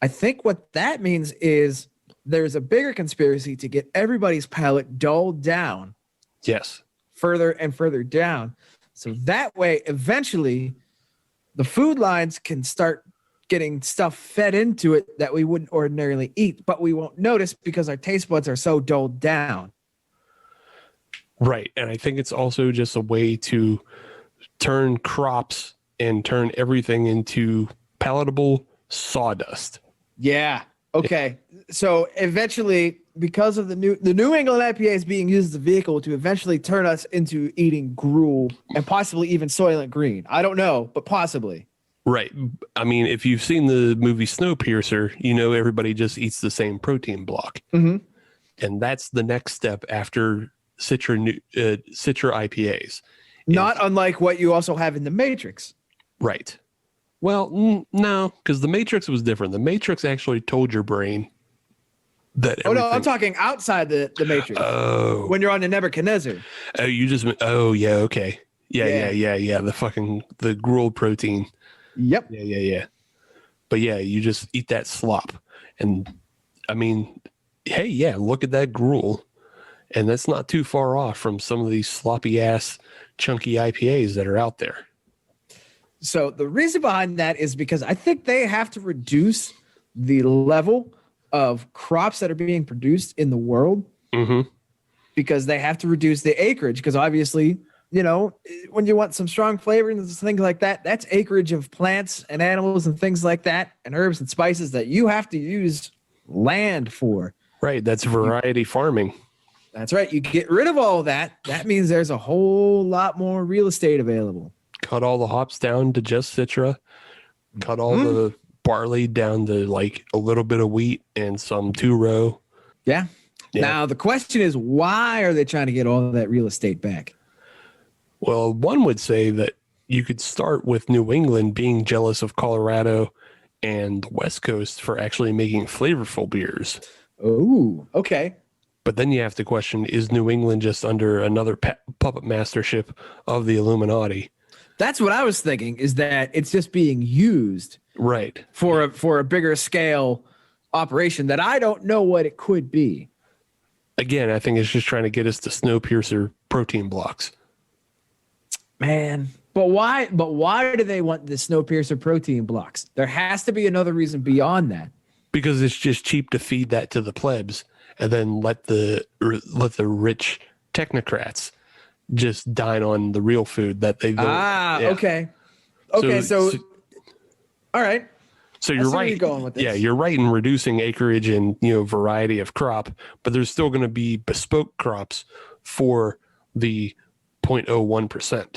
I think what that means is there's a bigger conspiracy to get everybody's palate dulled down. Yes. Further and further down. So that way, eventually, the food lines can start getting stuff fed into it that we wouldn't ordinarily eat, but we won't notice because our taste buds are so dulled down. Right. And I think it's also just a way to turn crops and turn everything into palatable sawdust. Yeah. Okay. So eventually, because of the New England IPA is being used as a vehicle to eventually turn us into eating gruel and possibly even Soylent Green. I don't know, but possibly. Right. I mean, if you've seen the movie Snowpiercer, you know everybody just eats the same protein block. Mm-hmm. And that's the next step after citra IPAs. Not unlike what you also have in the Matrix. Right. Well, no, because the Matrix was different. The Matrix actually told your brain that. Oh, no, I'm talking outside the Matrix. Oh. When you're on the Nebuchadnezzar. Oh, yeah, okay. Yeah. The gruel protein. Yep. Yeah. But yeah, you just eat that slop. And I mean, hey, yeah, look at that gruel. And that's not too far off from some of these sloppy ass chunky IPAs that are out there. So the reason behind that is because I think they have to reduce the level of crops that are being produced in the world. Mm-hmm. Because they have to reduce the acreage. Because obviously, you know, when you want some strong flavor and things like that, that's acreage of plants and animals and things like that, and herbs and spices that you have to use land for. Right. That's variety farming. That's right. You get rid of all that. That means there's a whole lot more real estate available. Cut all the hops down to just citra. Cut all the barley down to like a little bit of wheat and some 2-row. Yeah. Now, the question is, why are they trying to get all of that real estate back? Well, one would say that you could start with New England being jealous of Colorado and the West Coast for actually making flavorful beers. Oh, okay. But then you have to question, is New England just under another puppet mastership of the Illuminati? That's what I was thinking, is that it's just being used right for a bigger scale operation that I don't know what it could be. Again, I think it's just trying to get us to Snowpiercer protein blocks. Man, but why do they want the Snowpiercer protein blocks? There has to be another reason beyond that. Because it's just cheap to feed that to the plebs and then let the rich technocrats just dine on the real food that they okay. Okay, so all right. So you're right. You're going with this. Yeah, you're right in reducing acreage and variety of crop, but there's still going to be bespoke crops for the 0.01%.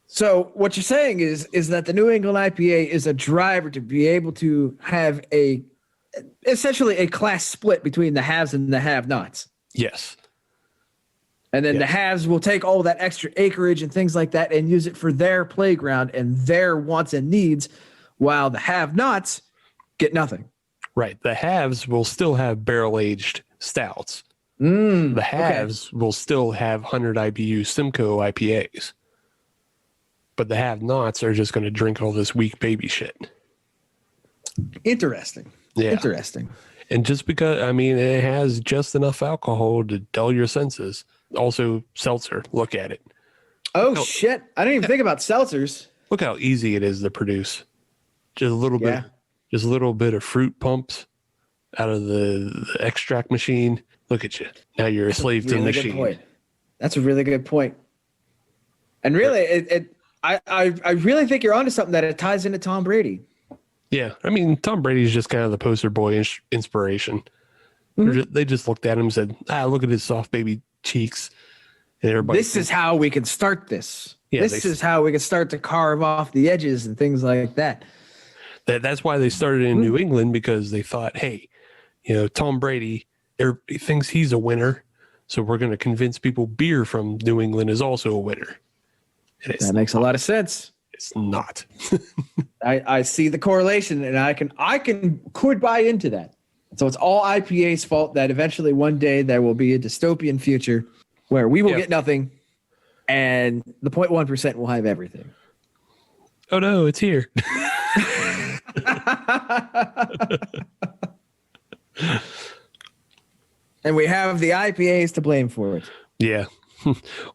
So what you're saying is that the New England IPA is a driver to be able to have essentially a class split between the haves and the have-nots. Yes. And then the haves will take all that extra acreage and things like that and use it for their playground and their wants and needs, while the have-nots get nothing. Right. The haves will still have barrel-aged stouts. The haves will still have 100 IBU Simcoe IPAs. But the have-nots are just going to drink all this weak baby shit. Interesting. Yeah. Interesting. And just because, I mean, it has just enough alcohol to dull your senses. Also, seltzer. Look at it. Oh, shit. I didn't even think about seltzers. Look how easy it is to produce. Just a little bit. Just a little bit of fruit pumps out of the extract machine. Look at you. Now you're a slave to the machine. Good point. That's a really good point. And really, I really think you're onto something that it ties into Tom Brady. Yeah. I mean, Tom Brady's just kind of the poster boy inspiration. They just looked at him and said, look at his soft baby cheeks. And everybody. This is how we can start this. Yeah, this is how we can start to carve off the edges and things like that. That's why they started in New England, because they thought, hey, Tom Brady, he thinks he's a winner, so we're going to convince people beer from New England is also a winner. That makes a lot of sense. It's not. I see the correlation, and I could buy into that. So it's all IPA's fault that eventually one day there will be a dystopian future where we will get nothing, and the 0.1% will have everything. Oh no, it's here. And we have the IPAs to blame for it. Yeah.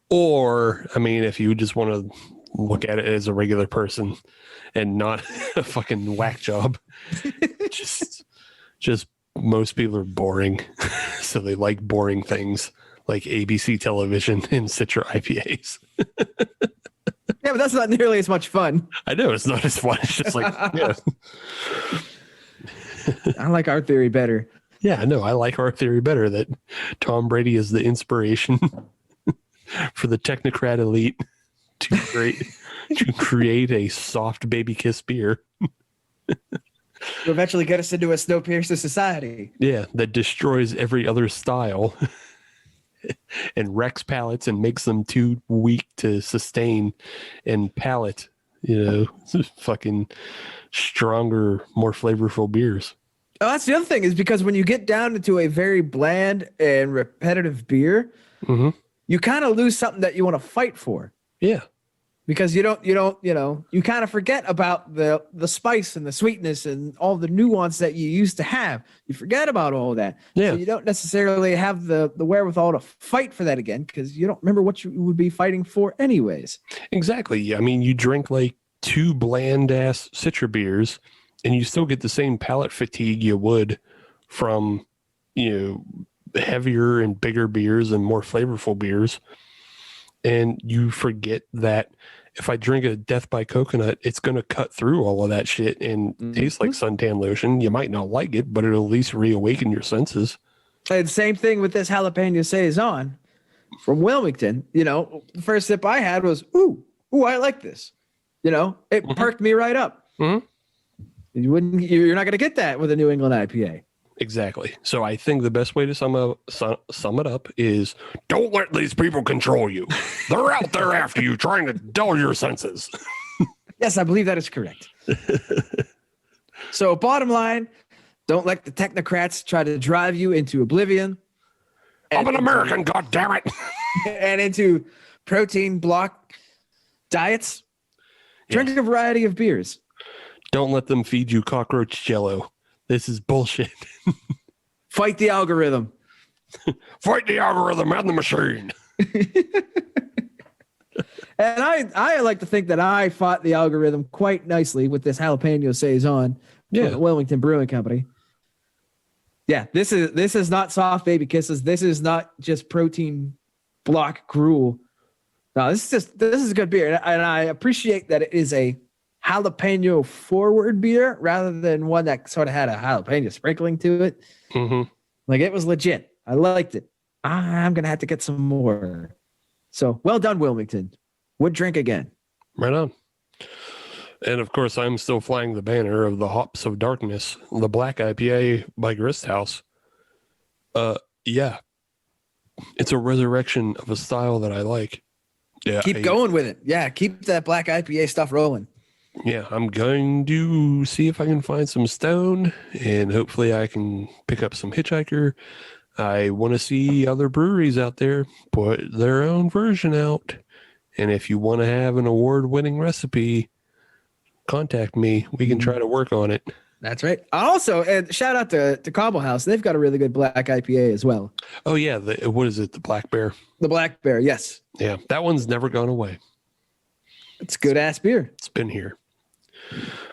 Or, I mean, if you just want to look at it as a regular person and not a fucking whack job, just most people are boring. So they like boring things like ABC television and Citra IPAs. Yeah, but that's not nearly as much fun. I know it's not as fun. It's just like, yeah. I like our theory better. Yeah, no, I like our theory better, that Tom Brady is the inspiration for the technocrat elite to create a soft baby kiss beer. To eventually get us into a Snowpiercer society. Yeah, that destroys every other style and wrecks palates and makes them too weak to sustain and palate, fucking stronger, more flavorful beers. Oh, that's the other thing, is because when you get down into a very bland and repetitive beer, you kind of lose something that you want to fight for. Yeah. Because you kind of forget about the spice and the sweetness and all the nuance that you used to have. You forget about all of that. Yeah. So you don't necessarily have the wherewithal to fight for that again, because you don't remember what you would be fighting for anyways. Exactly. I mean, you drink like 2 bland ass Citra beers and you still get the same palate fatigue you would from, heavier and bigger beers and more flavorful beers. And you forget that if I drink a Death by Coconut, it's going to cut through all of that shit and taste like suntan lotion. You might not like it, but it'll at least reawaken your senses. And same thing with this jalapeno Saison from Wilmington. The first sip I had was, ooh, I like this. It perked me right up. You're not going to get that with a New England IPA. Exactly. So I think the best way to sum it up is, don't let these people control you. They're out there after you, trying to dull your senses. Yes, I believe that is correct. So bottom line, don't let the technocrats try to drive you into oblivion. I'm an American, goddammit. And into protein block diets. Drink a variety of beers. Don't let them feed you cockroach jello. This is bullshit. Fight the algorithm. Fight the algorithm and the machine. And I like to think that I fought the algorithm quite nicely with this jalapeno Saison from the Wilmington Brewing Company. Yeah, this is not soft baby kisses. This is not just protein block gruel. No, this is a good beer, and I appreciate that it is a jalapeno forward beer rather than one that sort of had a jalapeno sprinkling to it. Like, it was legit. I liked it. I'm gonna have to get some more. So well done, Wilmington. Would drink again. Right on. And of course, I'm still flying the banner of the Hops of Darkness, the Black IPA by Grist House. Yeah, it's a resurrection of a style that I like. Yeah, Keep going with it. Yeah, keep that black IPA stuff rolling. Yeah, I'm going to see if I can find some Stone, and hopefully I can pick up some Hitchhiker. I want to see other breweries out there put their own version out. And if you want to have an award-winning recipe, contact me. We can try to work on it. That's right. Also, and shout out to Cobble House. They've got a really good black IPA as well. Oh, yeah. What is it? The Black Bear? The Black Bear, yes. Yeah, that one's never gone away. It's good-ass beer. It's been here.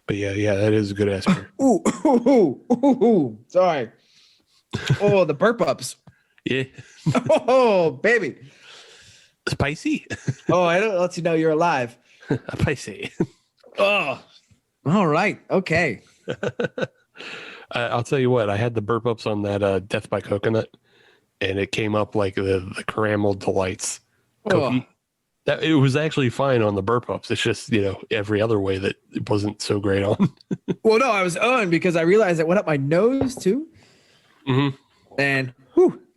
But yeah, that is a good-ass beer. Ooh. Sorry. Oh, the burp ups. Yeah. Oh, baby. Spicy. Oh, I don't let you know you're alive. Spicy. Oh, all right. Okay. I'll tell you what, I had the burp ups on that Death by Coconut, and it came up like the Caramel Delights cookie. That it was actually fine on the burp ups. It's just, every other way that it wasn't so great on. Well, no, I was on because I realized it went up my nose too. Mm-hmm. And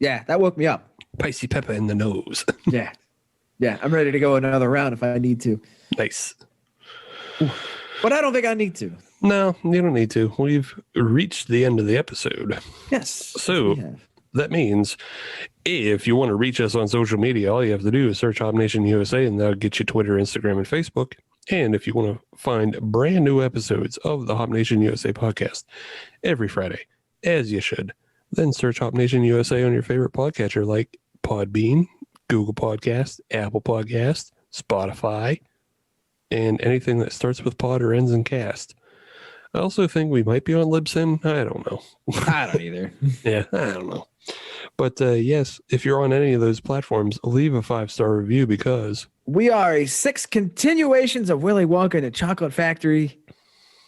that woke me up. Spicy pepper in the nose. Yeah. I'm ready to go another round if I need to. Nice. But I don't think I need to. No, you don't need to. We've reached the end of the episode. Yes. So that means if you want to reach us on social media, all you have to do is search Hop Nation USA, and that'll get you Twitter, Instagram, and Facebook. And if you want to find brand new episodes of the Hop Nation USA podcast every Friday, as you should, then search Hop Nation USA on your favorite podcatcher like Podbean, Google Podcast, Apple Podcast, Spotify, and anything that starts with pod or ends in cast. I also think we might be on Libsyn. I don't know. I don't either. Yeah, I don't know. But yes, if you're on any of those platforms, leave a 5-star review because we are a 6 continuations of Willy Wonka and the Chocolate Factory,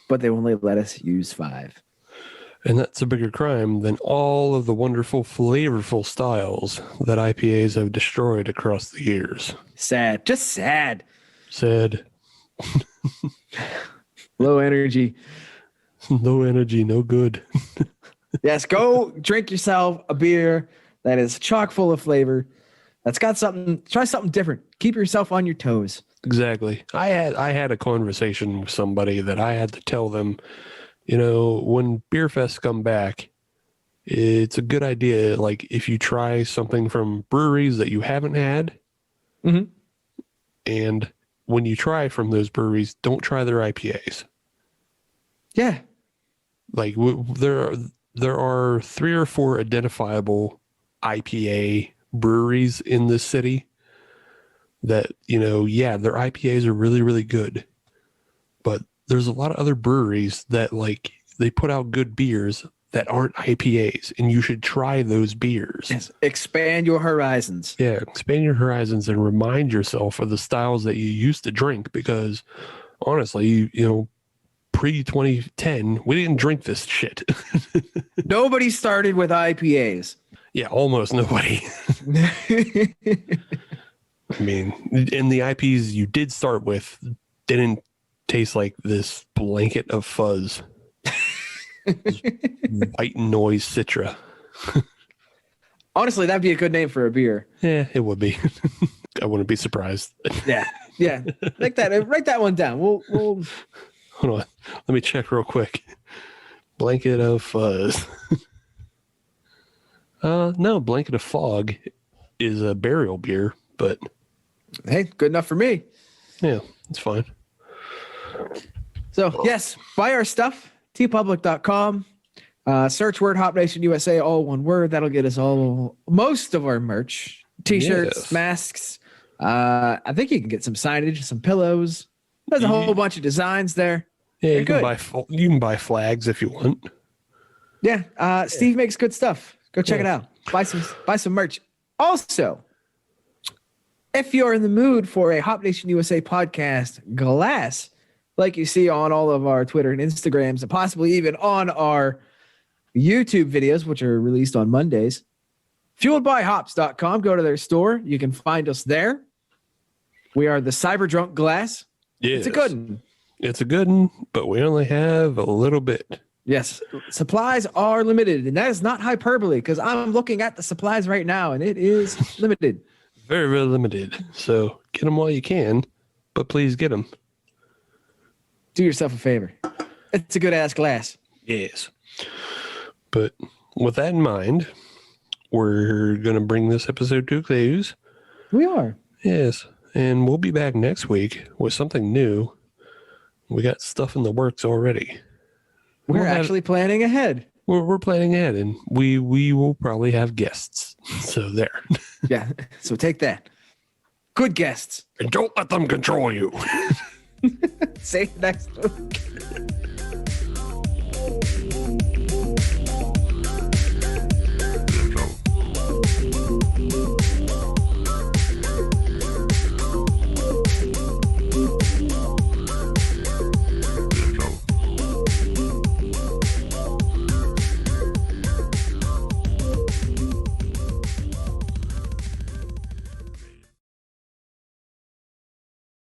but they only let us use 5. And that's a bigger crime than all of the wonderful, flavorful styles that IPAs have destroyed across the years. Sad. Just sad. Sad. Low energy. No energy, no good. Yes, go drink yourself a beer that is chock full of flavor. That's got something. Try something different. Keep yourself on your toes. Exactly. I had a conversation with somebody that I had to tell them, when beer fests come back, it's a good idea. Like if you try something from breweries that you haven't had, and when you try from those breweries, don't try their IPAs. Yeah. Like there are 3 or 4 identifiable IPA breweries in this city that, their IPAs are really, really good. But there's a lot of other breweries that they put out good beers that aren't IPAs, and you should try those beers. Yes. Expand your horizons. Yeah, expand your horizons and remind yourself of the styles that you used to drink because honestly, pre-2010, we didn't drink this shit. Nobody started with IPAs. Yeah, almost nobody. I mean, and the IPs you did start with didn't taste like this blanket of fuzz. White noise citra. Honestly, that'd be a good name for a beer. Yeah, it would be. I wouldn't be surprised. Yeah. Write that one down. We'll hold on. Let me check real quick. Blanket of fuzz. No, Blanket of Fog is a burial beer, but hey, good enough for me. Yeah, it's fine. So yes, buy our stuff. tpublic.com. Search word Hop Nation USA, all one word. That'll get us most of our merch. T-shirts, masks. I think you can get some signage, some pillows. There's a whole bunch of designs there. Yeah, you can buy flags if you want. Yeah, Steve makes good stuff. Go check it out. Buy some merch. Also, if you're in the mood for a Hop Nation USA podcast glass, like you see on all of our Twitter and Instagrams, and possibly even on our YouTube videos, which are released on Mondays, fueledbyhops.com. Go to their store. You can find us there. We are the Cyber Drunk Glass. Yes. It's a good one. It's a good one, but we only have a little bit. Yes, supplies are limited, and that is not hyperbole because I'm looking at the supplies right now, and it is limited. Very, very limited. So get them while you can, but please get them. Do yourself a favor. It's a good ass glass. Yes. But with that in mind, we're going to bring this episode to a close. We are. Yes. And we'll be back next week with something new. We got stuff in the works already. We're actually planning ahead. We're planning ahead, and we will probably have guests. So there. Yeah. So take that. Good guests. And don't let them control you. See you next week.